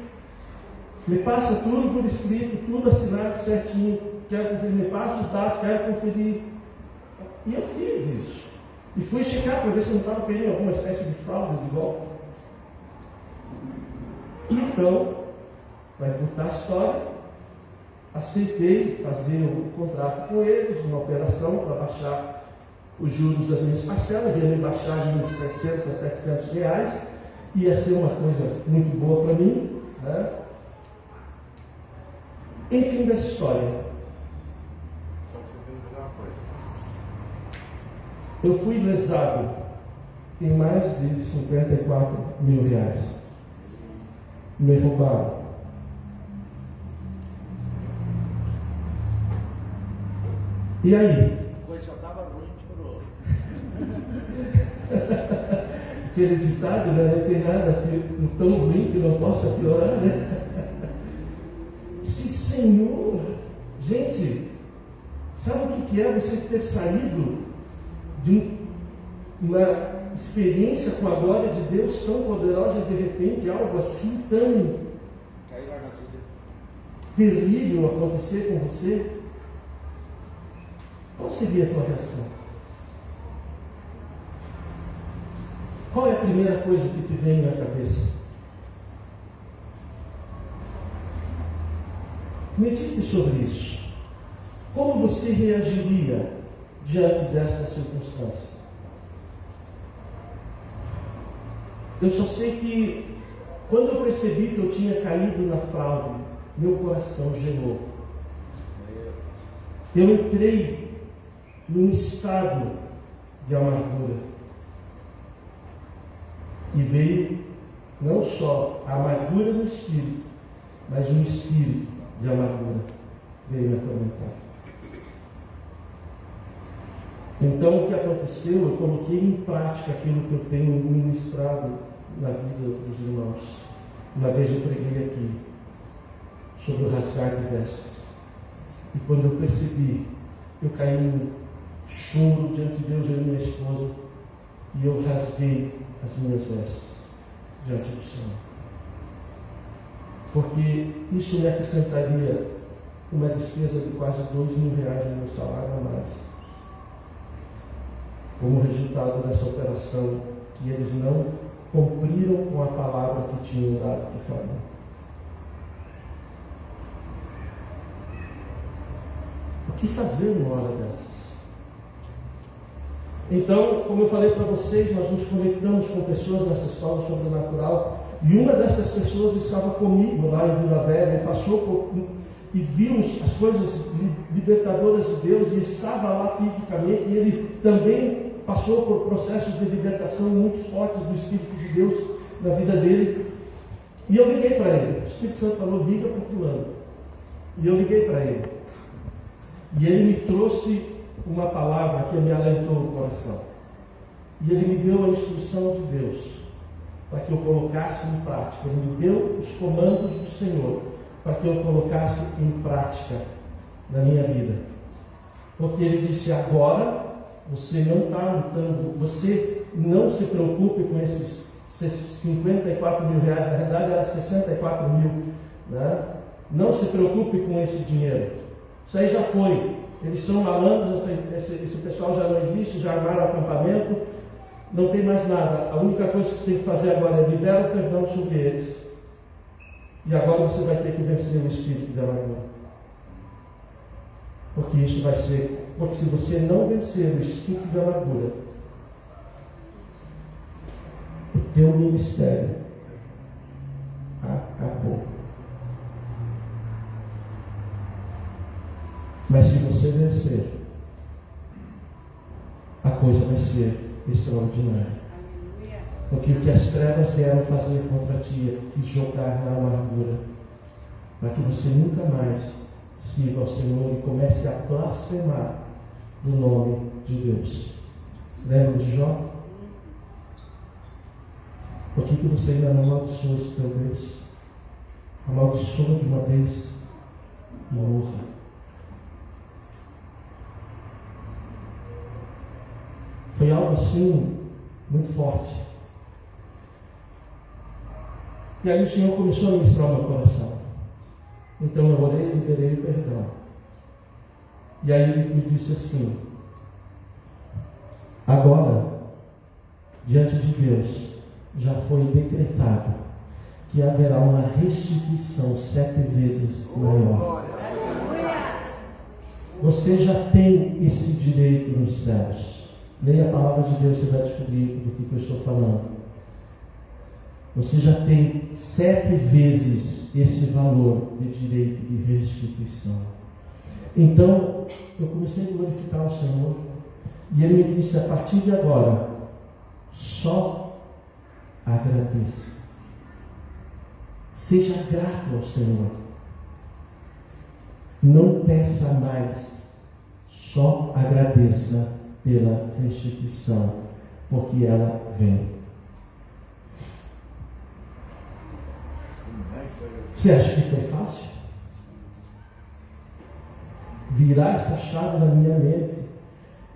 Me passa tudo por escrito, tudo assinado certinho. Quero conferir, me passa os dados, quero conferir. E eu fiz isso. E fui checar para ver se não estava perdendo alguma espécie de fraude, de golpe. Então, para encurtar a história, aceitei fazer um contrato com eles, uma operação para baixar os juros das minhas parcelas. Ia me baixar de uns 600 a 700 reais. Ia ser uma coisa muito boa para mim, né? Enfim dessa história. Só que você tem que fazer uma coisa. Eu fui lesado em mais de 54 mil reais. Me roubaram. E aí? A coisa já estava ruim, piorou. Aquele ditado, né? Não tem nada tão ruim que não possa piorar, né? Sim, Senhor Gente, sabe o que é você ter saído de uma experiência com a glória de Deus tão poderosa e de repente algo assim tão terrível acontecer com você? Qual seria a tua reação? Qual é a primeira coisa que te vem na cabeça? Medite sobre isso. Como você reagiria diante desta circunstância? Eu só sei que quando eu percebi que eu tinha caído na fraude, meu coração gelou. Eu entrei num estado de amargura. E veio não só a amargura no espírito, mas um espírito de amargura veio me atormentar. Então o que aconteceu? Eu coloquei em prática aquilo que eu tenho ministrado na vida dos irmãos. Uma vez eu preguei aqui sobre o rasgar de vestes. E quando eu percebi, eu caí em choro diante de Deus, eu e minha esposa, e eu rasguei as minhas vestes diante do Senhor. Porque isso me acrescentaria uma despesa de quase R$2.000 no meu salário a mais. Como resultado dessa operação, que eles não cumpriram com a palavra que tinham dado de fazer. O que fazer numa hora dessas? Então, como eu falei para vocês, nós nos conectamos com pessoas nessa escola sobrenatural, e uma dessas pessoas estava comigo lá em Vila Velha, e vimos as coisas libertadoras de Deus, e estava lá fisicamente, e ele também passou por processos de libertação muito fortes do Espírito de Deus na vida dele. E eu liguei para ele. O Espírito Santo falou: liga para o fulano. E eu liguei para ele. E ele me trouxe uma palavra que me alentou o coração. E ele me deu a instrução de Deus para que eu colocasse em prática. Ele me deu os comandos do Senhor para que eu colocasse em prática na minha vida. Porque ele disse: agora você não está lutando, você não se preocupe com esses R$54 mil, na verdade era 64 mil, né? Não se preocupe com esse dinheiro, isso aí já foi, eles são malandros, esse pessoal já não existe, já armaram acampamento, não tem mais nada, a única coisa que você tem que fazer agora é liberar o perdão sobre eles, e agora você vai ter que vencer o espírito de amargura, porque isso vai ser. Porque se você não vencer o espírito de amargura, o teu ministério acabou. Mas se você vencer, a coisa vai ser extraordinária. Porque o que as trevas vieram fazer contra ti é te jogar na amargura, para que você nunca mais sirva ao Senhor e comece a blasfemar do nome de Deus. Lembra de Jó? Por que você ainda não amaldiçoa esse teu Deus? Amaldiçoa de uma vez e morra. Foi algo assim muito forte. E aí o Senhor começou a ministrar o meu coração. Então eu orei e liberei o perdão. E aí ele me disse assim: agora, diante de Deus, já foi decretado que haverá uma restituição 7 vezes maior. Você já tem esse direito nos céus. Leia a palavra de Deus, você vai descobrir do que eu estou falando. Você já tem 7 vezes esse valor de direito de restituição. Então, eu comecei a glorificar o Senhor, e Ele me disse: a partir de agora, só agradeça. Seja grato ao Senhor. Não peça mais, só agradeça pela restituição, porque ela vem. Você acha que foi fácil? virar essa chave na minha mente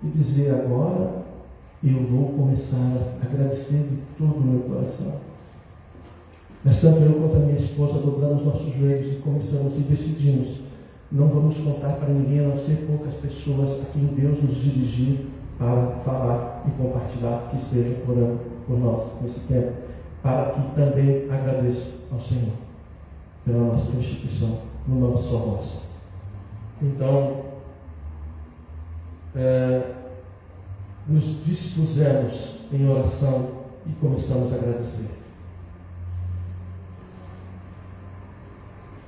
e dizer: agora eu vou começar a agradecer de todo o meu coração. Mas tanto eu quanto a minha esposa dobramos nossos joelhos e começamos e decidimos: não vamos contar para ninguém, a não ser poucas pessoas a quem Deus nos dirigir para falar e compartilhar, que estejam orando por nós nesse tempo, para que também agradeçam ao Senhor pela nossa instituição, no nosso voz. Então, nos dispusemos em oração e começamos a agradecer.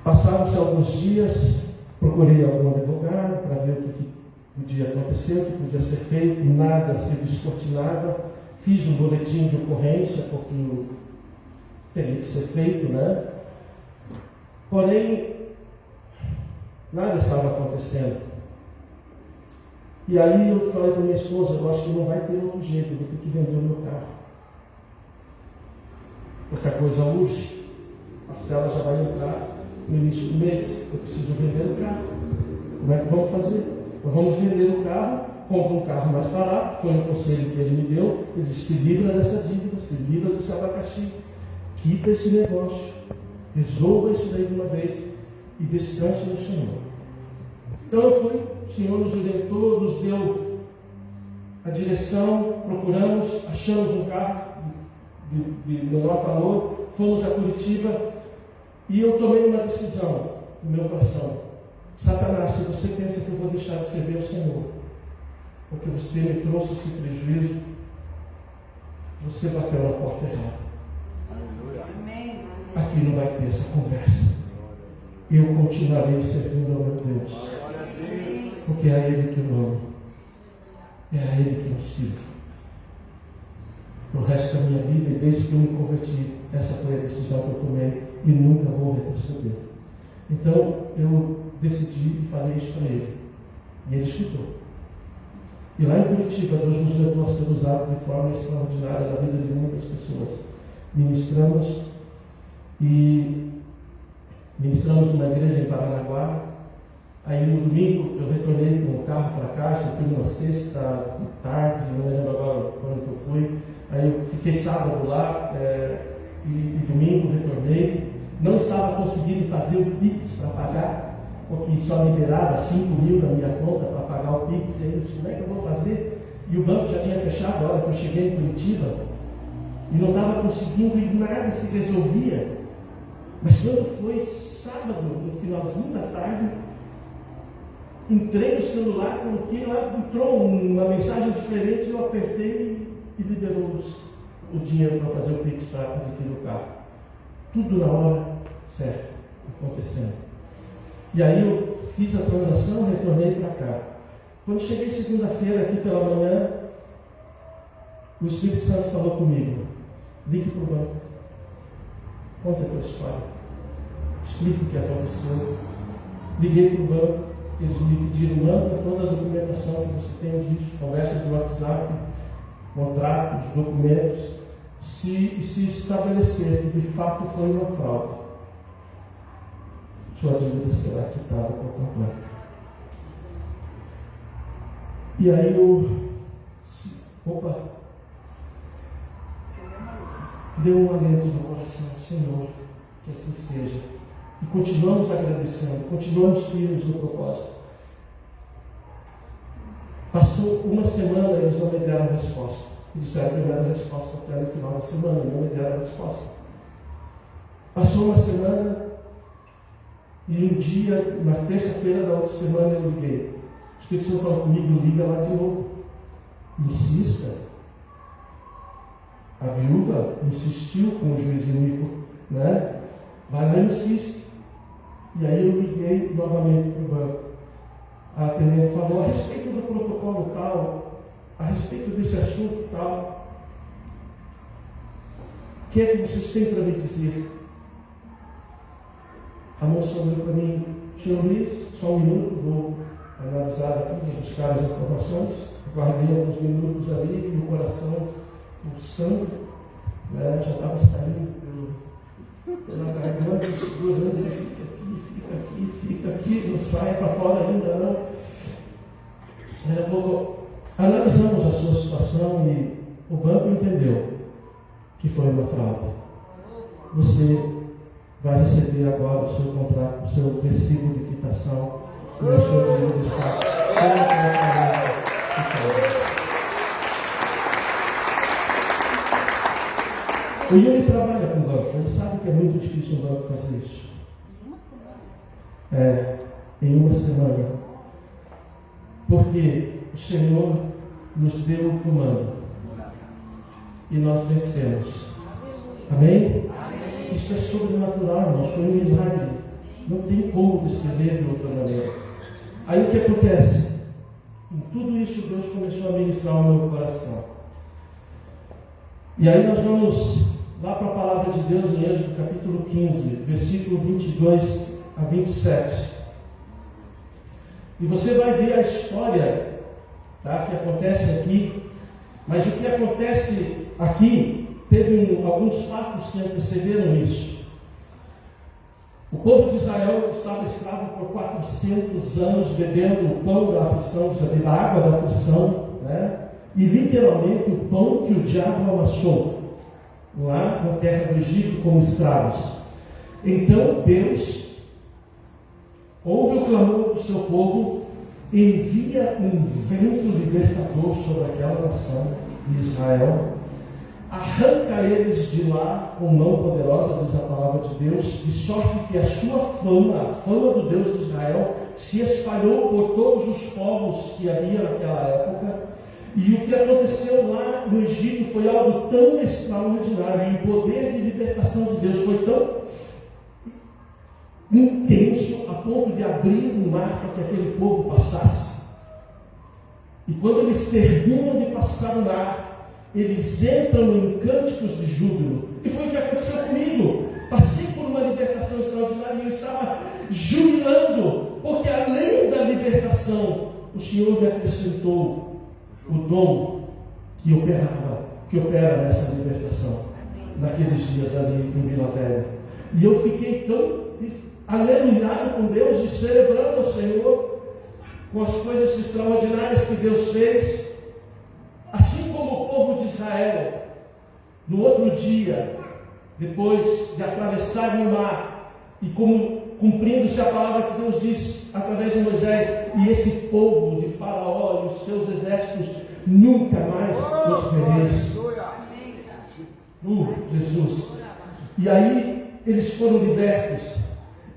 Passaram-se alguns dias, procurei algum advogado para ver o que podia acontecer, o que podia ser feito, nada se descortinava. Fiz um boletim de ocorrência, porque teria que ser feito, né? Porém, nada estava acontecendo. E aí eu falei para minha esposa: eu acho que não vai ter outro jeito, eu vou ter que vender o meu carro. Porque a coisa urge, a parcela já vai entrar no início do mês, eu preciso vender o carro. Como é que vamos fazer? Nós vamos vender o carro, compra um carro mais barato. Foi um conselho que ele me deu. Ele disse: se livra dessa dívida, se livra desse abacaxi, quita esse negócio, resolva isso daí de uma vez e descanse no Senhor. Então eu fui, o Senhor nos orientou, nos deu a direção, procuramos, achamos um carro de menor valor, fomos a Curitiba e eu tomei uma decisão no meu coração: Satanás, se você pensa que eu vou deixar de servir ao Senhor, porque você me trouxe esse prejuízo, você bateu na porta errada. Amém. Aqui não vai ter essa conversa. Eu continuarei servindo ao meu Deus, porque é a Ele que eu amo, é a Ele que eu sirvo. O resto da minha vida, e desde que eu me converti, essa foi a decisão que eu tomei e nunca vou retroceder. Então eu decidi e falei isso para ele, e ele escutou. E lá em Curitiba, Deus nos levou a ser usado de forma extraordinária na vida de muitas pessoas. Ministramos numa igreja em Paranaguá. Aí no domingo eu retornei com o carro para casa, eu fui numa sexta tarde, não lembro agora quando que eu fui. Aí eu fiquei sábado lá, e domingo retornei. Não estava conseguindo fazer o Pix para pagar, porque só liberava 5 mil na minha conta para pagar o Pix. E aí eu disse: como é que eu vou fazer? E o banco já tinha fechado a hora que eu cheguei em Curitiba, e não estava conseguindo, e nada se resolvia. Mas quando foi sábado, no finalzinho da tarde, entrei no celular, coloquei lá, entrou uma mensagem diferente, eu apertei e liberou o dinheiro para fazer o Pix para adquirir o carro. Tudo na hora certa, acontecendo. E aí eu fiz a transação, retornei para cá. Quando cheguei segunda-feira aqui pela manhã, o Espírito Santo falou comigo: ligue para o banco, conta a tua história, explique o que aconteceu. Liguei para o banco, eles me pediram: manda toda a documentação que você tem disso, conversas do WhatsApp, contratos, documentos, se estabelecer que de fato foi uma fraude, sua dívida será quitada por completo. E aí deu um alento no coração: Senhor, que assim seja. E continuamos agradecendo, continuamos firmes no propósito. Passou uma semana, eles não me deram a resposta. E disseram que eu era a resposta até no final da semana, e não me deram a resposta. Passou uma semana, e um dia, na terça-feira da outra semana, eu liguei. O Espírito Santo falou comigo: liga lá de novo, insista. A viúva insistiu com o juiz iníquo, né? Vai lá e insiste. E aí eu liguei novamente para o banco. A atendente falou: a respeito do protocolo tal, a respeito desse assunto tal, o que é que vocês têm para me dizer? A moça olhou para mim: senhor Luiz, só um minuto, vou analisar aqui, vou buscar as informações. Guardei alguns minutos ali e o coração pulsando, né? Já estava saindo pela garganta, segurando, fica aqui, não sai para fora ainda não. Daqui a pouco analisamos a sua situação e o banco entendeu que foi uma fraude. Você vai receber agora o seu contrato, o seu recibo de quitação e o seu dinheiro está completamente quitado. O Yuri trabalha com banco, ele sabe que é muito difícil um banco fazer isso. Em uma semana. Porque o Senhor nos deu o comando e nós vencemos. Amém? Isso é sobrenatural, irmãos, foi um milagre. Não tem como descrever de outra maneira. Aí o que acontece? Em tudo isso Deus começou a ministrar o meu coração. E aí nós vamos lá para a palavra de Deus em Êxodo capítulo 15, versículo 22 a 27. E você vai ver a história, tá, que acontece aqui. Mas o que acontece aqui, teve alguns fatos que antecederam isso. O povo de Israel estava escravo por 400 anos, bebendo o pão da aflição, da água da aflição, né? E literalmente o pão que o diabo amassou lá na terra do Egito como escravos. Então Deus ouve o clamor do seu povo, envia um vento libertador sobre aquela nação de Israel, arranca eles de lá com mão poderosa, diz a palavra de Deus, de sorte que a sua fama, a fama do Deus de Israel, se espalhou por todos os povos que havia naquela época. E o que aconteceu lá no Egito foi algo tão extraordinário, e o poder de libertação de Deus foi tão intenso a ponto de abrir um mar para que aquele povo passasse. E quando eles terminam de passar o mar, eles entram em cânticos de júbilo. E foi o que aconteceu comigo. Passei por uma libertação extraordinária e eu estava jubilando, porque além da libertação, o Senhor me acrescentou o dom que opera nessa libertação, naqueles dias ali em Vila Velha. E eu fiquei tão aleluiado com Deus e celebrando o Senhor com as coisas extraordinárias que Deus fez. Assim como o povo de Israel, no outro dia, depois de atravessarem o mar, e como cumprindo-se a palavra que Deus diz através de Moisés, e esse povo de Faraó e os seus exércitos nunca mais os vereis. Jesus. E aí eles foram libertos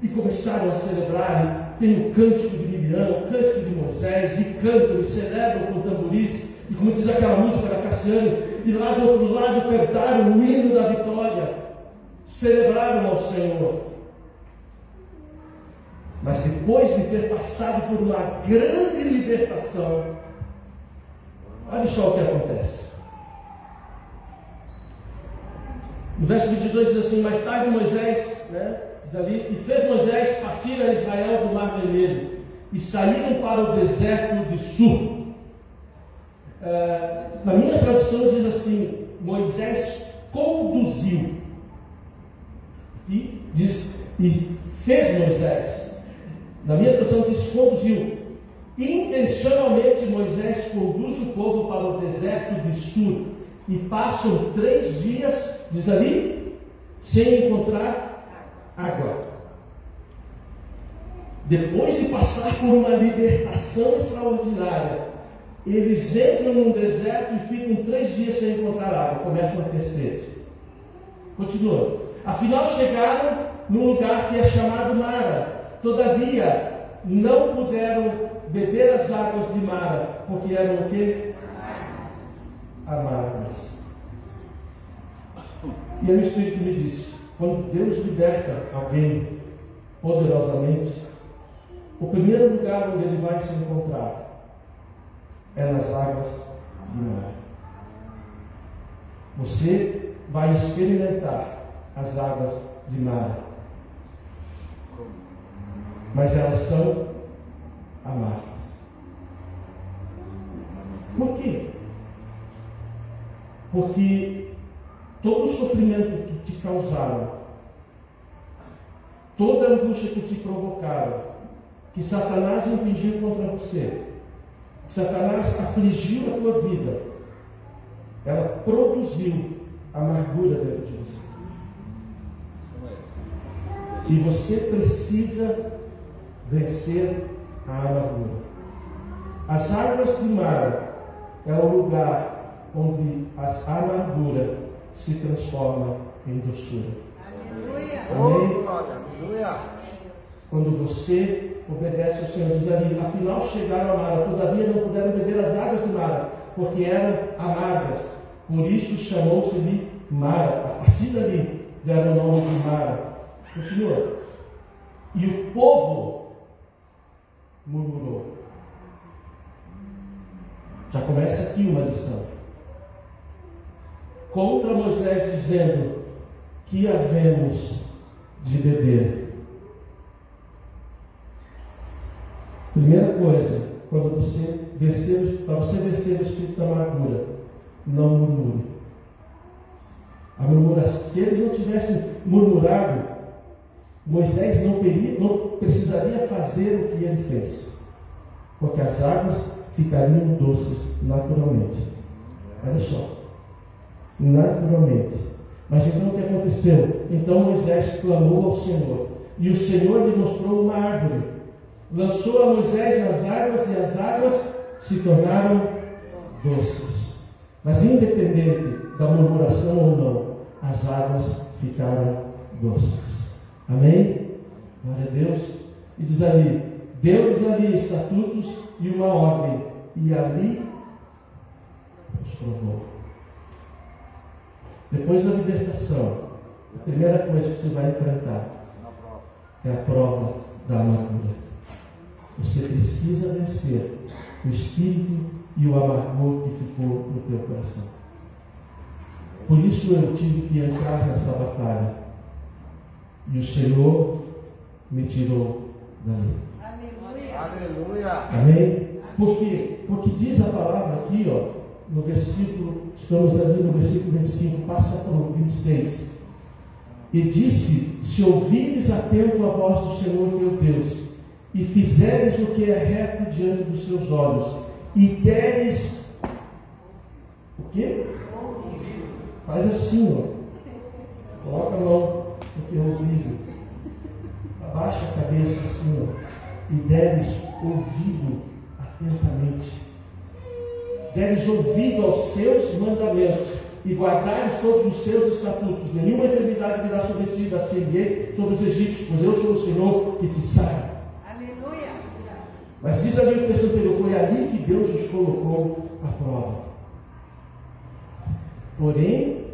e começaram a celebrar. Tem o cântico de Miriam, o cântico de Moisés, e cantam e celebram com tamboris, e como diz aquela música da Cassiane, e lá do outro lado cantaram o hino da vitória, celebraram ao Senhor. Mas depois de ter passado por uma grande libertação, olha só o que acontece. No verso 22 diz assim: mais tarde Moisés, diz ali, e fez Moisés partir a Israel do Mar Vermelho, e saíram para o deserto de Sur. Na minha tradução diz assim: Moisés conduziu. E diz, e fez Moisés. Na minha tradução diz conduziu. Intencionalmente Moisés conduz o povo para o deserto de Sur, e passam 3 dias, diz ali, sem encontrar água. Depois de passar por uma libertação extraordinária, eles entram num deserto e ficam 3 dias sem encontrar água. Começam a ter sede. Continua. Afinal chegaram num lugar que é chamado Mara. Todavia não puderam beber as águas de Mara, porque eram o quê? Amargas. E aí o Espírito me disse: quando Deus liberta alguém poderosamente, o primeiro lugar onde ele vai se encontrar é nas águas de Mara. Você vai experimentar as águas de Mara, mas elas são amargas. Por quê? Porque todo o sofrimento que te causaram, toda a angústia que te provocaram, que Satanás impingiu contra você, Satanás afligiu a tua vida. Ela produziu amargura dentro de você. E você precisa vencer a amargura. As águas de Mara é o lugar onde a amargura se transforma em doçura. Aleluia. Amém? Aleluia. Quando você obedece ao Senhor, diz ali: afinal chegaram a Mara, todavia não puderam beber as águas de Mara, porque eram amargas. Por isso chamou-se-lhe Mara. A partir dali deram o nome de Mara. Continua. E o povo murmurou. Já começa aqui uma lição. Contra Moisés, dizendo: que havemos de beber? Primeira coisa, quando você vencer, para você vencer o espírito da amargura, não murmure. A murmuração, se eles não tivessem murmurado, Moisés não precisaria fazer o que ele fez, porque as águas ficariam doces naturalmente. Olha só, naturalmente. Mas então o que aconteceu? Então Moisés clamou ao Senhor, e o Senhor lhe mostrou uma árvore. Lançou a Moisés nas águas, e as águas se tornaram doces. Mas independente da murmuração ou não, as águas ficaram doces. Amém? Glória a Deus. E diz ali: deu-lhes ali estatutos e uma ordem, e ali os provou. Depois da libertação, a primeira coisa que você vai enfrentar é a prova da amargura. Você precisa vencer o espírito e o amargor que ficou no teu coração. Por isso eu tive que entrar nessa batalha. E o Senhor me tirou dali. Aleluia. Aleluia. Amém? Por quê? Porque diz a palavra aqui, no versículo, estamos ali no versículo 25, passa para o 26. E disse: se ouvires atento a voz do Senhor teu Deus, e fizeres o que é reto diante dos seus olhos, e deres o quê? Faz assim, coloca a mão no teu ouvido, abaixa a cabeça assim, e deres ouvido atentamente, deres ouvido aos seus mandamentos, e guardares todos os seus estatutos. Nenhuma enfermidade virá sobre ti, das que enviei sobre os egípcios, pois eu sou o Senhor que te sara. Aleluia. Mas diz ali o texto anterior: foi ali que Deus os colocou à prova. Porém,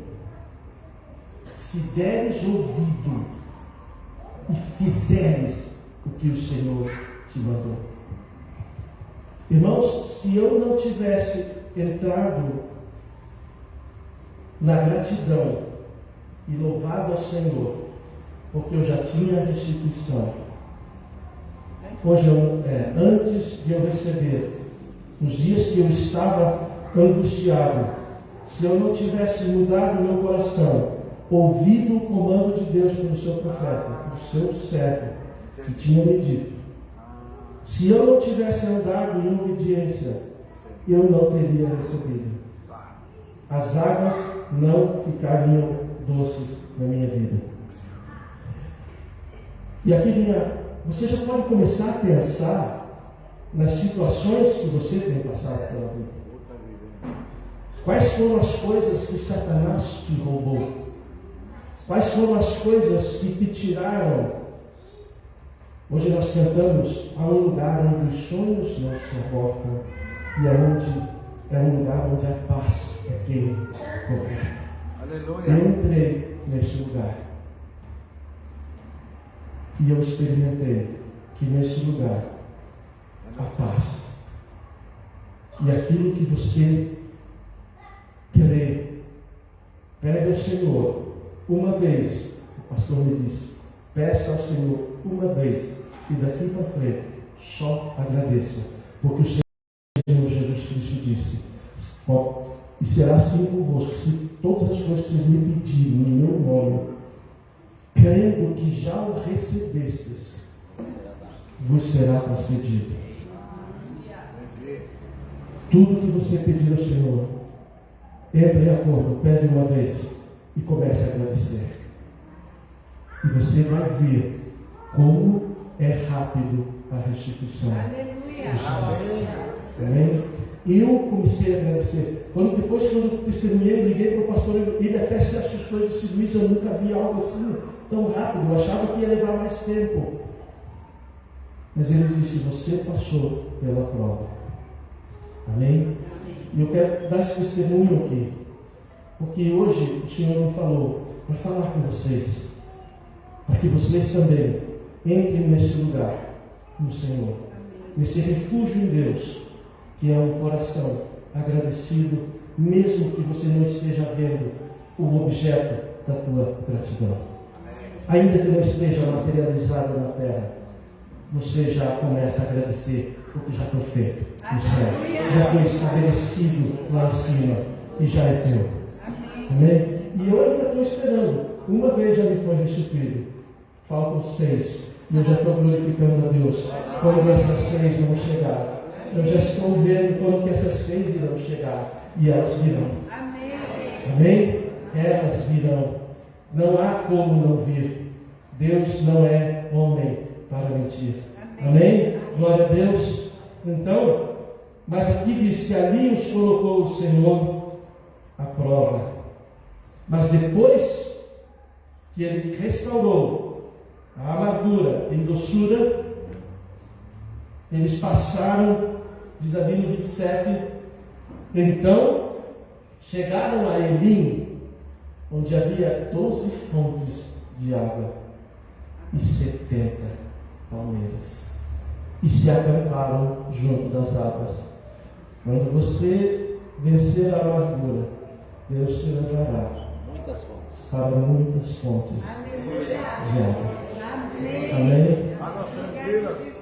se deres ouvido e fizeres o que o Senhor te mandou. Irmãos, se eu não tivesse entrado na gratidão e louvado ao Senhor, porque eu já tinha a restituição, antes de eu receber, nos dias que eu estava angustiado, se eu não tivesse mudado meu coração, ouvido o comando de Deus pelo seu profeta, pelo seu servo, que tinha me dito, se eu não tivesse andado em obediência, eu não teria recebido. As águas não ficariam doces na minha vida. E aqui vem você já pode começar a pensar nas situações que você tem passado pela vida. Quais foram as coisas que Satanás te roubou? Quais foram as coisas que te tiraram? Hoje nós cantamos: há um lugar onde os sonhos não se abortam, e é um lugar onde a paz é quem governa. Aleluia. Eu entrei nesse lugar. E eu experimentei que nesse lugar a paz. E aquilo que você crê, pede ao Senhor uma vez. O pastor me disse: peça ao Senhor uma vez, e daqui para frente só agradeça, porque o Senhor Jesus Cristo disse: e será assim convosco, se todas as coisas que vocês me pedirem em meu nome, crendo que já o recebestes, vos será concedido. Tudo que você pedir ao Senhor, entre em acordo, pede uma vez e comece a agradecer. E você vai ver como é rápido a restituição. Aleluia. Amém? Eu comecei a agradecer. Depois, quando eu testemunhei, liguei para o pastor, ele até se assustou e disse: Luiz, eu nunca vi algo assim tão rápido. Eu achava que ia levar mais tempo. Mas ele disse: você passou pela prova. Amém? E eu quero dar esse testemunho aqui, porque hoje o Senhor me falou para falar com vocês, para que vocês também entrem nesse lugar no Senhor, nesse refúgio em Deus, que é um coração agradecido, mesmo que você não esteja vendo o objeto da tua gratidão. Ainda que não esteja materializado na terra, você já começa a agradecer o que já foi feito no céu, já foi estabelecido lá em cima e já é teu. Amém? E eu ainda estou esperando. Uma vez já me foi restituído, faltam 6, e eu já estou glorificando a Deus quando essas 6 vão chegar. Eu já estou vendo quando que essas 6 irão chegar, e elas virão. Amém? Elas virão. Não há como não vir. Deus não é homem para mentir. Amém? Glória a Deus. Então, mas aqui diz que ali os colocou o Senhor à prova. Mas depois que ele restaurou a amargura em doçura, eles passaram, diz ali no 27, então chegaram a Elim, onde havia 12 fontes de água e 70 palmeiras, e se acamparam junto das águas. Quando você vencer a amargura, Deus te levará para muitas fontes de água. Amém?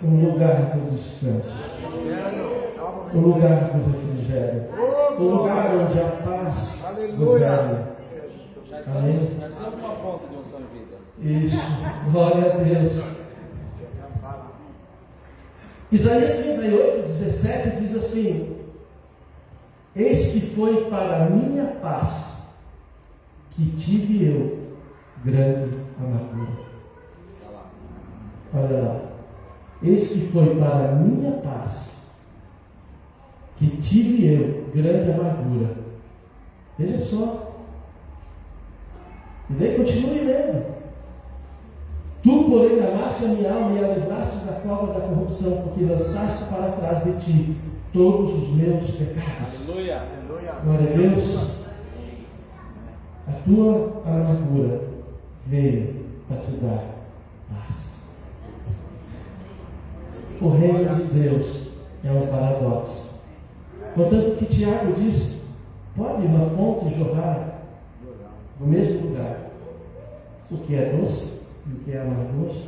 Um lugar do descanso, um lugar do refrigério, um lugar onde a paz governa. Amém? Nós temos uma fonte de unção e vida. Isso, glória a Deus. Isaías 38, 17 diz assim: eis que foi para a minha paz que tive eu grande amargura. Olha lá. Eis que foi para a minha paz que tive eu grande amargura. Veja só. E daí continue lendo. Tu, porém, amaste a minha alma e a livraste da cova da corrupção, porque lançaste para trás de ti todos os meus pecados. Aleluia. Glória a Deus. A tua amargura veio para te dar paz. O reino de Deus é um paradoxo. Portanto, que Tiago diz: pode uma fonte jorrar do mesmo lugar o que é doce e o que é amargoso?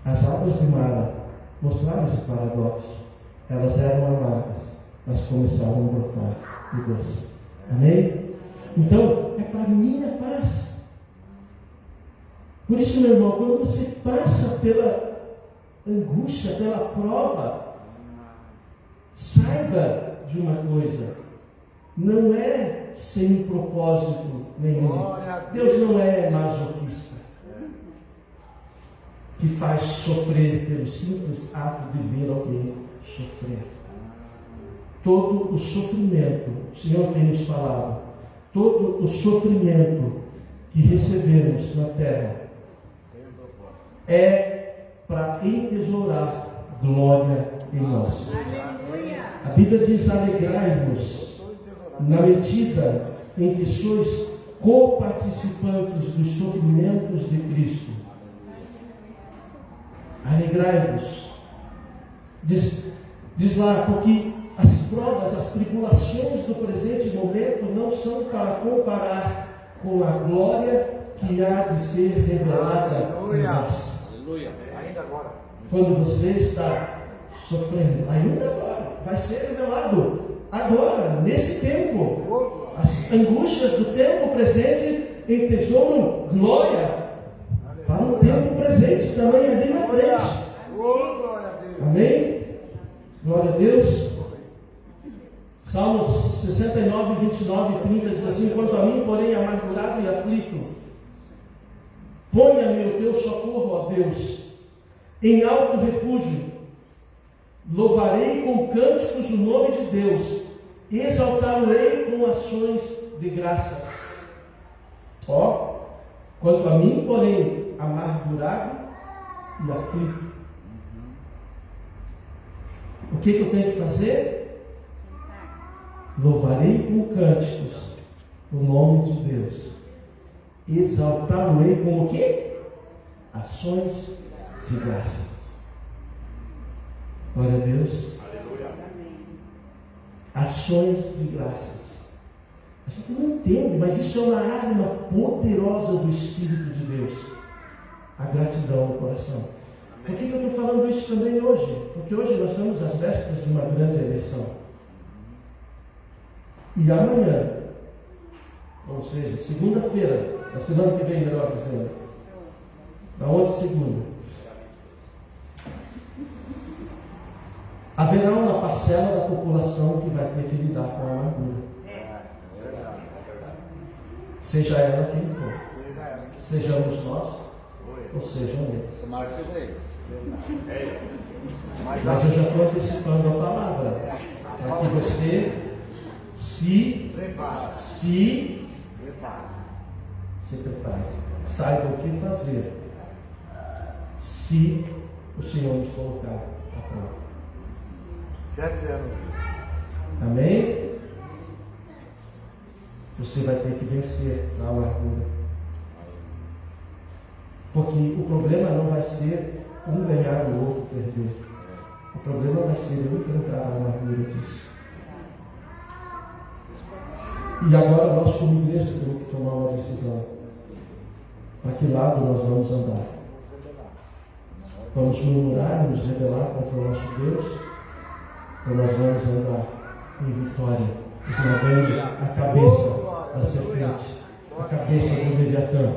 As águas de Mara mostraram esse paradoxo. Elas eram amargas, mas começaram a brotar de doce. Amém? Então, é para minha paz. Por isso, meu irmão, quando você passa pela angústia, pela prova, saiba de uma coisa: não é sem propósito nenhum. Deus não é masoquista que faz sofrer pelo simples ato de ver alguém sofrer. Todo o sofrimento, o Senhor tem nos falado, todo o sofrimento que recebemos na terra é para entesourar glória em nós. A Bíblia diz: alegrai-vos na medida em que sois coparticipantes dos sofrimentos de Cristo. Alegrai-vos. Diz lá, porque as provas, as tribulações do presente momento não são para comparar com a glória que há de ser revelada em nós. Aleluia. Ainda agora. Quando você está sofrendo, ainda agora, vai ser revelado agora, nesse tempo. As angústias do tempo presente entesouram glória para o tempo presente, também ali na frente. Amém? Glória a Deus. Salmos 69, 29 e 30 diz assim: quanto a mim, porém, amargurado e aflito, ponha-me o teu socorro, ó Deus, em alto refúgio. Louvarei com cânticos o nome de Deus, exaltá-lo-ei com ações de graças. Ó, quanto a mim, porém, amargurado e aflito. O que eu tenho que fazer? Louvarei com cânticos o nome de Deus. Exaltá-lo-ei com o quê? Ações de graça. Glória a Deus. Ações de graças. A gente não entende, mas isso é uma arma poderosa do Espírito de Deus. A gratidão no coração. Por que eu estou falando isso também hoje? Porque hoje nós estamos às vésperas de uma grande eleição. E amanhã, ou seja, segunda-feira, na semana que vem, melhor dizendo, na outra segunda, haverá uma parcela da população que vai ter que lidar com a amargura. Seja ela quem for. Sejamos nós, ou sejam eles. Tomara que seja ele. Mas eu já estou antecipando a palavra, para que você se prepare, saiba o que fazer, se o Senhor nos colocar à prova. Amém? Você vai ter que vencer a amargura. Porque o problema não vai ser um ganhar e o outro perder. O problema vai ser eu enfrentar a amargura disso. E agora nós, como igreja, temos que tomar uma decisão. Para que lado nós vamos andar? Vamos murmurar e nos rebelar contra o nosso Deus? Ou nós vamos andar em vitória, esmagando a cabeça da serpente, a cabeça do Leviatã?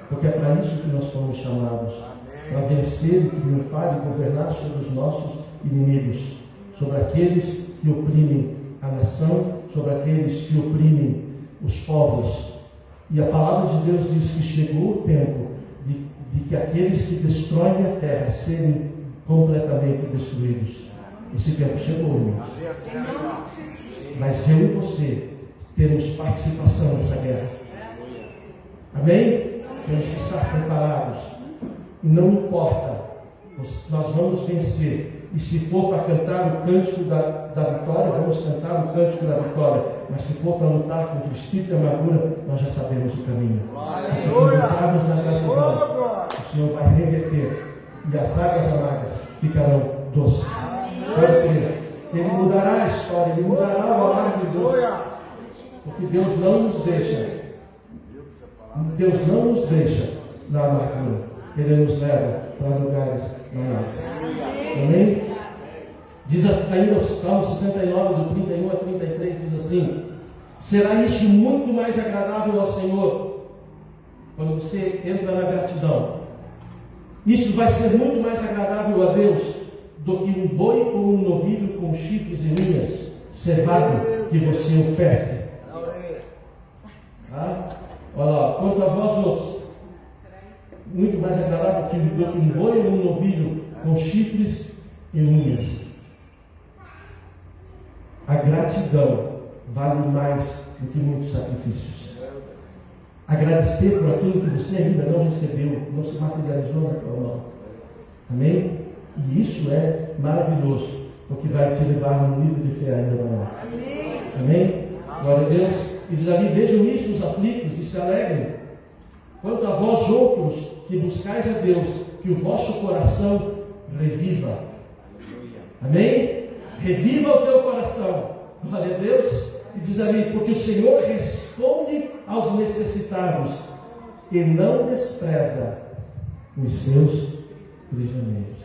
Porque é para isso que nós fomos chamados, para vencer, triunfar e governar sobre os nossos inimigos, sobre aqueles que oprimem a nação, sobre aqueles que oprimem os povos. E a palavra de Deus diz que chegou o tempo de que aqueles que destroem a terra serem completamente destruídos. Esse tempo chegou, irmãos. Mas eu e você temos participação nessa guerra. Amém? Temos que estar preparados. E não importa, nós vamos vencer. E se for para cantar o cântico da vitória, vamos cantar o cântico da vitória. Mas se for para lutar contra o espírito de amargura, nós já sabemos o caminho. Quando entrarmos na gratidão, o Senhor vai reverter. E as águas amargas ficarão doces. Porque Ele mudará a história, Ele mudará o amargo e doce. Porque Deus não nos deixa. Deus não nos deixa na amargura. Ele nos leva para lugares maiores. Amém? Diz ainda o Salmo 69, do 31 a 33, diz assim: será isso muito mais agradável ao Senhor, quando você entra na gratidão. Isso vai ser muito mais agradável a Deus do que um boi ou um novilho com chifres e unhas cevado que você oferte. Tá? Olha lá, quanto a vós outros, muito mais agradável do que um boi ou um novilho com chifres e unhas. A gratidão vale mais do que muitos sacrifícios. Agradecer por aquilo que você ainda não recebeu, não se materializou na tua mão. Amém? E isso é maravilhoso, porque vai te levar num nível de fé ainda maior. Amém? Glória a Deus. E diz ali: vejam isso os aflitos e se alegrem. Quanto a vós outros que buscais a Deus, que o vosso coração reviva. Amém? Reviva o teu coração. Glória a Deus. E diz ali: porque o Senhor responde aos necessitados e não despreza os seus prisioneiros.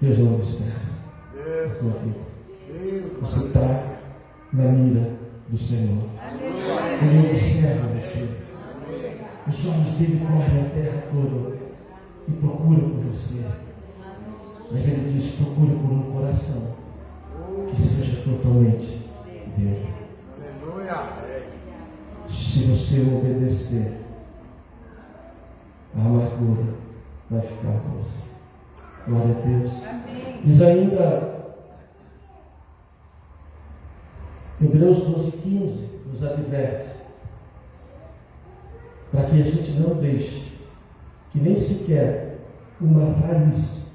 Deus não despreza. Você está na mira do Senhor. Ele observa você. Os olhos dele correm a terra toda e procuram por você. Mas ele diz: procure por um coração que seja totalmente dele. Aleluia. Se você obedecer, a amargura vai ficar com você. Glória a Deus. Amém. Diz ainda Hebreus 12:15, nos adverte para que a gente não deixe que nem sequer uma raiz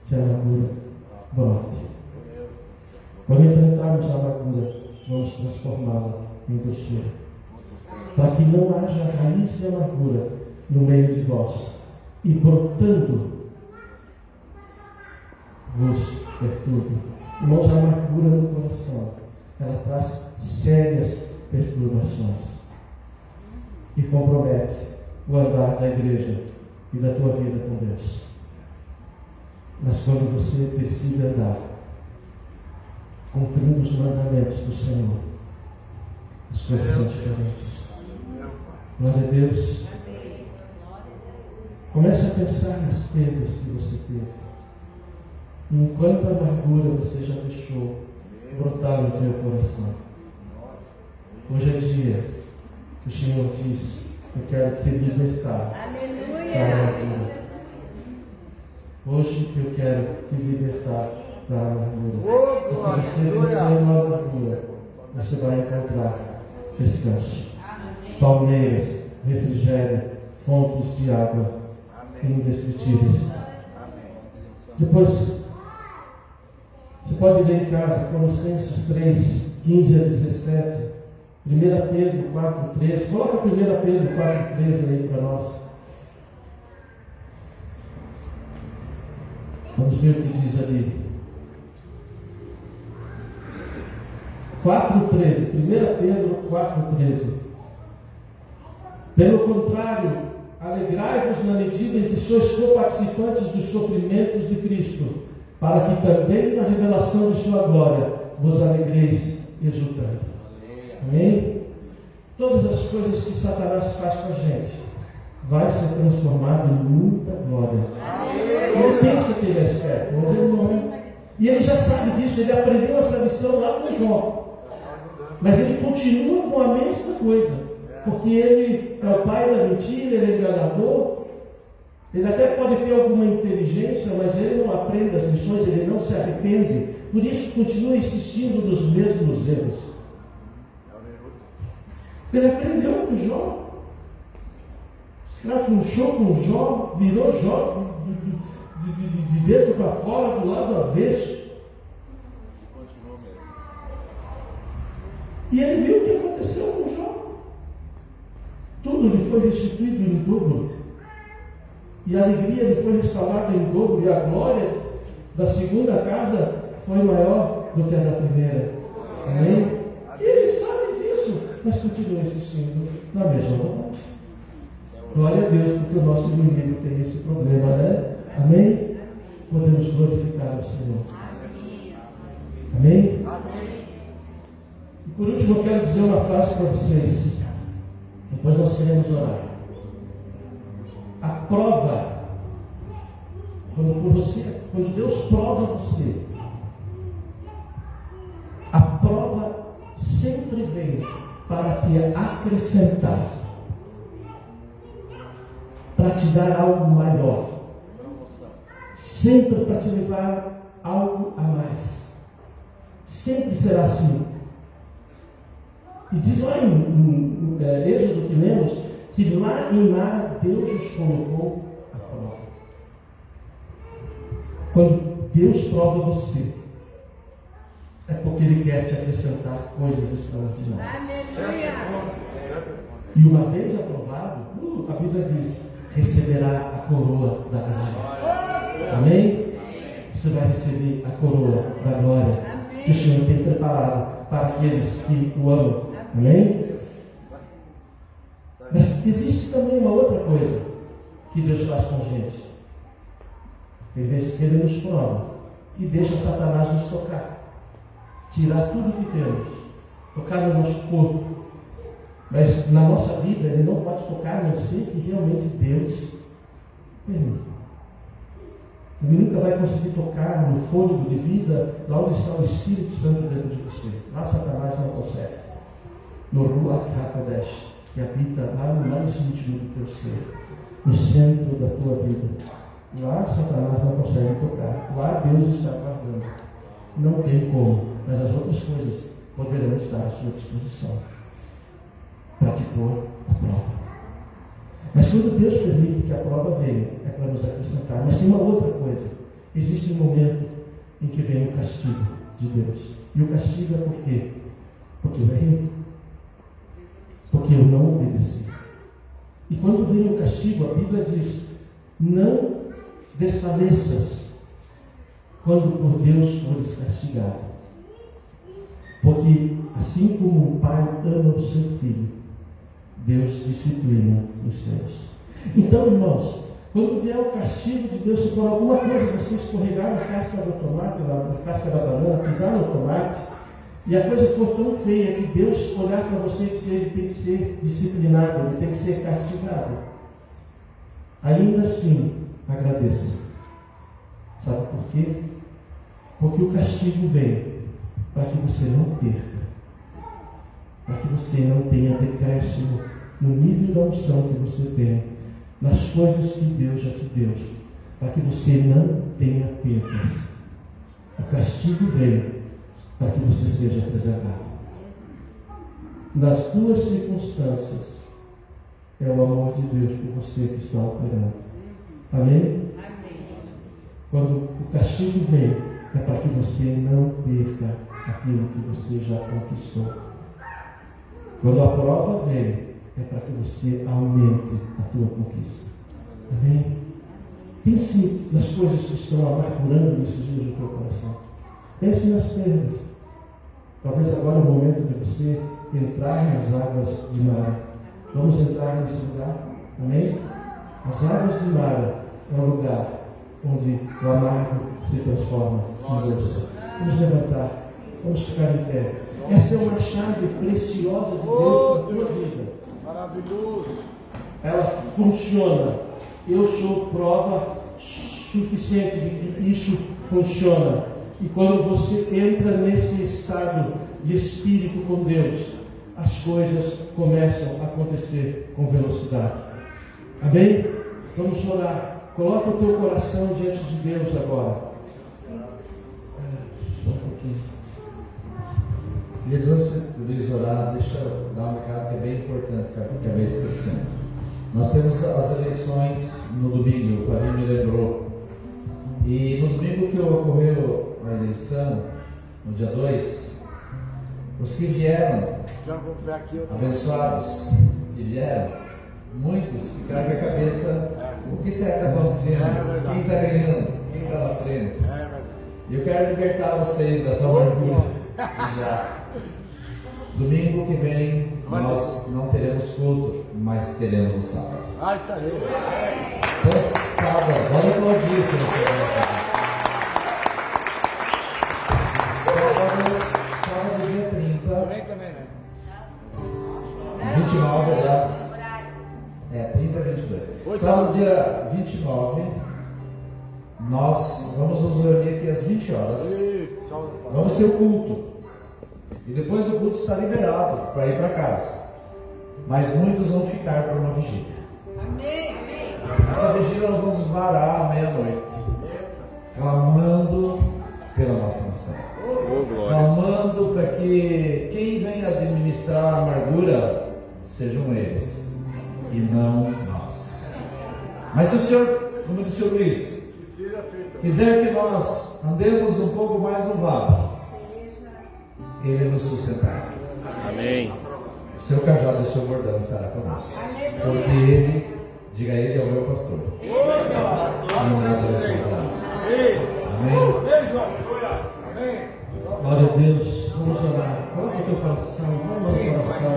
de amargura brote. Quando enfrentarmos a amargura, vamos transformá-la em doçura, para que não haja raiz de amargura no meio de vós, e brotando vos perturbe. Irmãos, a amargura no coração, ela traz sérias perturbações e compromete o andar da igreja e da tua vida com Deus. Mas quando você decide andar cumprindo os mandamentos do Senhor, as coisas são diferentes. Glória a Deus. Comece a pensar nas perdas que você teve. E enquanto a amargura você já deixou brotar no teu coração, hoje é dia que o Senhor diz: eu quero te libertar da Aleluia. amargura. Hoje eu quero te libertar da amargura. Porque você vencendo a amargura, você vai encontrar descanso, palmeiras, refrigério, fontes de água indescritíveis. Depois, você pode ler em casa Colossenses 3:15-17, 1 Pedro 4:13. Coloca 1 Pedro 4:13 aí para nós. Vamos ver o que diz ali. 4:13, 1 Pedro 4:13. Pelo contrário, alegrai-vos na medida em que sois co-participantes dos sofrimentos de Cristo, para que também na revelação de sua glória vos alegreis exultando. Amém? Todas as coisas que Satanás faz com a gente vai ser transformado em muita glória. Ele pensa que ele é esperto, mas ele não é. E ele já sabe disso, ele aprendeu essa lição lá no Jó. Mas ele continua com a mesma coisa, porque ele é o pai da mentira, ele é enganador. Ele até pode ter alguma inteligência, mas ele não aprende as lições, ele não se arrepende. Por isso continua insistindo nos mesmos erros. Ele aprendeu com Jó. Escrafunchou com Jó, virou Jó de dentro para fora, do lado avesso. E ele viu o que aconteceu com Jó. Tudo lhe foi restituído em dobro. E a alegria lhe foi restaurada em dobro. E a glória da segunda casa foi maior do que a da primeira. Amém? E ele sabe disso, mas continua insistindo na mesma vontade. Glória a Deus, porque o nosso inimigo tem esse problema, né? Amém? Podemos glorificar o Senhor. Amém? E por último, eu quero dizer uma frase para vocês. Depois nós queremos orar. A prova, quando Deus prova você, a prova sempre vem para te acrescentar, para te dar algo maior, sempre para te levar algo a mais. Sempre será assim. E diz lá em Êxodo que lemos, que lá em Mara Deus os colocou à prova. Quando Deus prova você, é porque Ele quer te acrescentar coisas extraordinárias. Aleluia. E uma vez aprovado, a Bíblia diz, receberá a coroa da glória. Amém? Você vai receber a coroa da glória que o Senhor tem preparado para aqueles que o amam. Amém? Mas existe também uma outra coisa que Deus faz com a gente. Tem vezes que Ele nos prova e deixa Satanás nos tocar, tirar tudo que temos, tocar no nosso corpo. Mas na nossa vida Ele não pode tocar, a não ser que realmente Deus permita. Ele nunca vai conseguir tocar no fôlego de vida lá onde está o Espírito Santo dentro de você. Lá Satanás não consegue. No Ruach HaKodesh, que habita lá no mais íntimo do teu ser, no centro da tua vida. Lá Satanás não consegue tocar. Lá Deus está guardando. Não tem como, mas as outras coisas poderão estar à sua disposição para te pôr à prova. Mas quando Deus permite que a prova venha, é para nos acrescentar. Mas tem uma outra coisa. Existe um momento em que vem o castigo de Deus. E o castigo é por quê? Porque eu errei. Porque eu não obedeci. E quando vem o castigo, a Bíblia diz: não desfaleças quando por Deus fores castigado. Porque assim como o pai ama o seu filho, Deus disciplina os seus. Então, irmãos, quando vier o castigo de Deus, se por alguma coisa você escorregar na casca do tomate, na casca da banana, pisar no tomate, e a coisa for tão feia que Deus olhar para você e dizer: ele tem que ser disciplinado, ele tem que ser castigado, ainda assim, agradeça. Sabe por quê? Porque o castigo vem para que você não perca, para que você não tenha decréscimo no nível da unção que você tem, nas coisas que Deus já te deu, para que você não tenha perdas. O castigo vem para que você seja preservado. Nas duas circunstâncias, é o amor de Deus por você que está operando. Amém? Quando o castigo vem, é para que você não perca aquilo que você já conquistou. Quando a prova vem, é para que você aumente a tua conquista. Amém? Pense nas coisas que estão amargurando nesses dias do teu coração. Pense nas perdas. Talvez agora é o momento de você entrar nas águas de Mara. Vamos entrar nesse lugar? Amém? As águas de Mara é um lugar onde o amargo se transforma em doce. Vamos levantar. Vamos ficar em pé. Essa é uma chave preciosa de Deus para a tua vida. Maravilhoso. Ela funciona. Eu sou prova suficiente de que isso funciona. E quando você entra nesse estado de espírito com Deus, as coisas começam a acontecer com velocidade. Amém? Vamos orar. Coloca o teu coração diante de Deus agora. Só um pouquinho. Queridos, antes de Luiz orar, deixa eu dar um recado que é bem importante, que eu acabei esquecendo. Nós temos as eleições no domingo, o Fabinho me lembrou. E no domingo que ocorreu a eleição, no dia 2, os que vieram, abençoados, que vieram, muitos ficaram com a cabeça: o que será que está acontecendo? Quem está ganhando? Quem está na frente? E eu quero libertar vocês dessa amargura. Já. Domingo que vem nós não teremos culto, mas teremos o sábado. Isso aí. Então, sábado, vamos aplaudir se você sábado, dia 30. Também, né? 29, aliás. 30 e 22. Sábado, dia 29, nós vamos nos reunir aqui às 20 horas. Vamos ter o culto. E depois do culto está liberado para ir para casa. Mas muitos vão ficar por uma vigília. Amém. Essa vigília nós vamos varar à meia-noite, clamando pela nossa nação. Clamando para que quem vem administrar a amargura sejam eles e não nós. Mas se o Senhor, como disse o Luiz, quiser que nós andemos um pouco mais no vale, Ele nos sustentará. Amém. Seu cajado e seu bordão estará conosco. Porque Ele, diga a Ele, é o meu pastor. E nada me faltará. Amém. Glória a Deus. Vamos orar. Coloca o teu coração. Vamos no coração.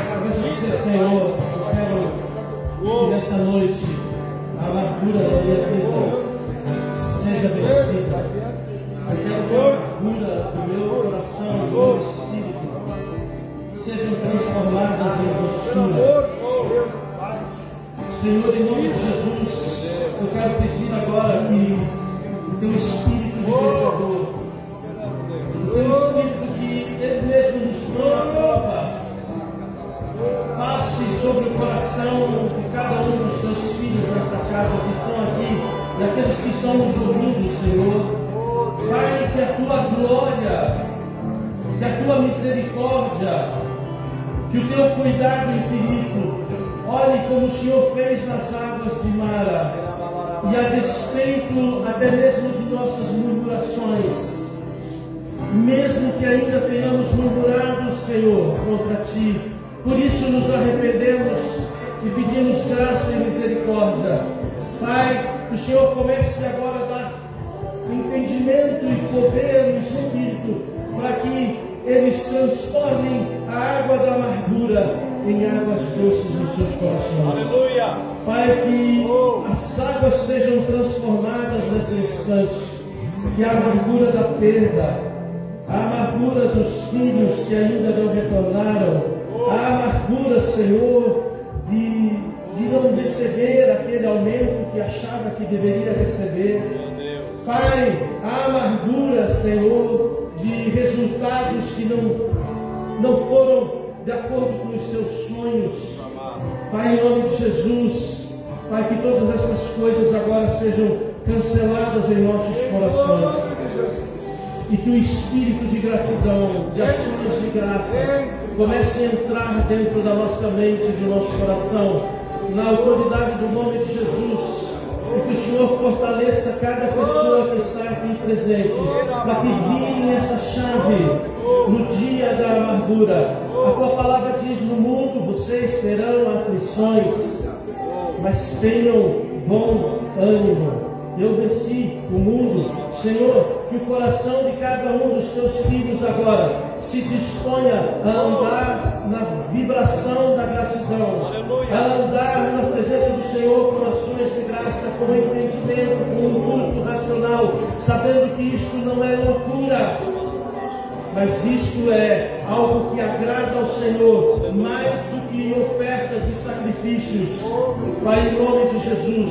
Talvez dizer: Senhor, eu quero que nessa noite a amargura da minha vida seja vencida. Eu quero que a amargura do meu coração, do meu espírito, sejam transformadas em doçura. Senhor, em nome de Jesus, eu quero pedir agora que o teu Espírito libertador, o teu Espírito que Ele mesmo nos prova, passe sobre o coração de cada um dos teus filhos nesta casa que estão aqui, e aqueles que estão nos ouvindo, Senhor. Pai, que a tua glória, que a tua misericórdia, que o teu cuidado infinito, olhe como o Senhor fez nas águas de Mara, e a despeito até mesmo de nossas murmurações, mesmo que ainda tenhamos murmurado, Senhor, contra Ti, por isso nos arrependemos e pedimos graça e misericórdia. Pai, que o Senhor comece agora a dar entendimento e poder no Espírito, para que eles transformem a água da amargura em águas doces nos seus corações. Aleluia! Pai, que as águas sejam transformadas nesse instante, que a amargura da perda, a amargura dos filhos que ainda não retornaram, a amargura, Senhor, de não receber aquele aumento que achava que deveria receber. Pai, a amargura, Senhor, de resultados que não foram de acordo com os seus sonhos. Pai, em nome de Jesus, Pai, que todas essas coisas agora sejam canceladas em nossos corações. E que o espírito de gratidão, de ações de graças, comece a entrar dentro da nossa mente e do nosso coração, na autoridade do nome de Jesus. E que o Senhor fortaleça cada pessoa que está aqui presente, para que virem essa chave no dia da amargura. A tua palavra diz: no mundo vocês terão aflições, mas tenham bom ânimo. Eu venci o mundo. Senhor, que o coração de cada um dos teus filhos agora se disponha a andar na vibração da gratidão, a andar na presença do Senhor com ações de graça, com entendimento, com um culto racional, sabendo que isto não é loucura, mas isto é algo que agrada ao Senhor, mais do que ofertas e sacrifícios. Pai, em nome de Jesus,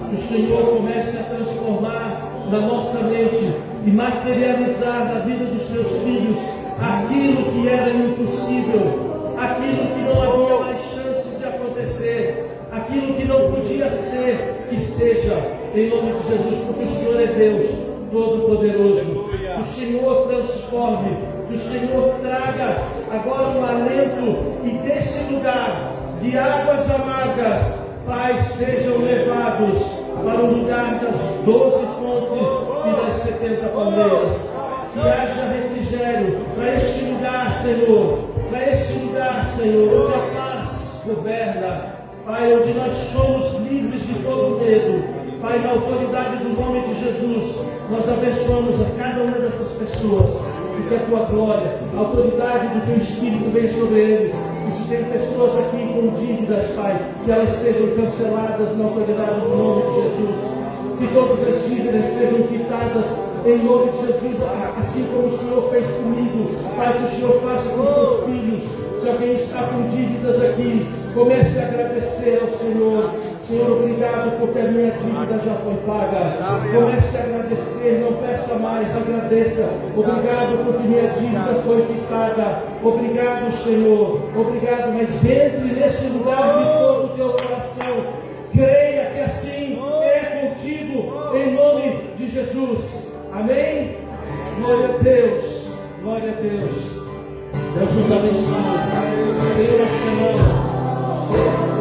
que o Senhor comece a transformar na nossa mente e materializar na vida dos seus filhos aquilo que era impossível, aquilo que não havia mais chance de acontecer, aquilo que não podia ser, que seja, em nome de Jesus, porque o Senhor é Deus Todo-Poderoso. Que o Senhor transforme, que o Senhor traga agora um alento, e desse lugar de águas amargas, Pai, sejam levados para o lugar das 12 fontes e das 70 palmeiras. Que haja refrigério para este lugar, Senhor, para este lugar, Senhor, onde a paz governa, Pai, onde nós somos livres de todo medo. Pai, na autoridade do nome de Jesus, nós abençoamos a cada uma dessas pessoas, e que a tua glória, a autoridade do teu Espírito venha sobre eles. E se tem pessoas aqui com dívidas, Pai, que elas sejam canceladas na autoridade do nome de Jesus. Que todas as dívidas sejam quitadas em nome de Jesus, assim como o Senhor fez comigo. Pai, que o Senhor faça com os teus filhos. Se alguém está com dívidas aqui, comece a agradecer ao Senhor. Senhor, obrigado porque a minha dívida já foi paga. Comece a agradecer, não peça mais, agradeça. Obrigado porque minha dívida foi quitada. Obrigado, Senhor. Obrigado, mas entre nesse lugar de todo o teu coração. Creia que assim é contigo, em nome de Jesus. Amém? Glória a Deus. Glória a Deus. Deus nos abençoe. Tenha uma semana.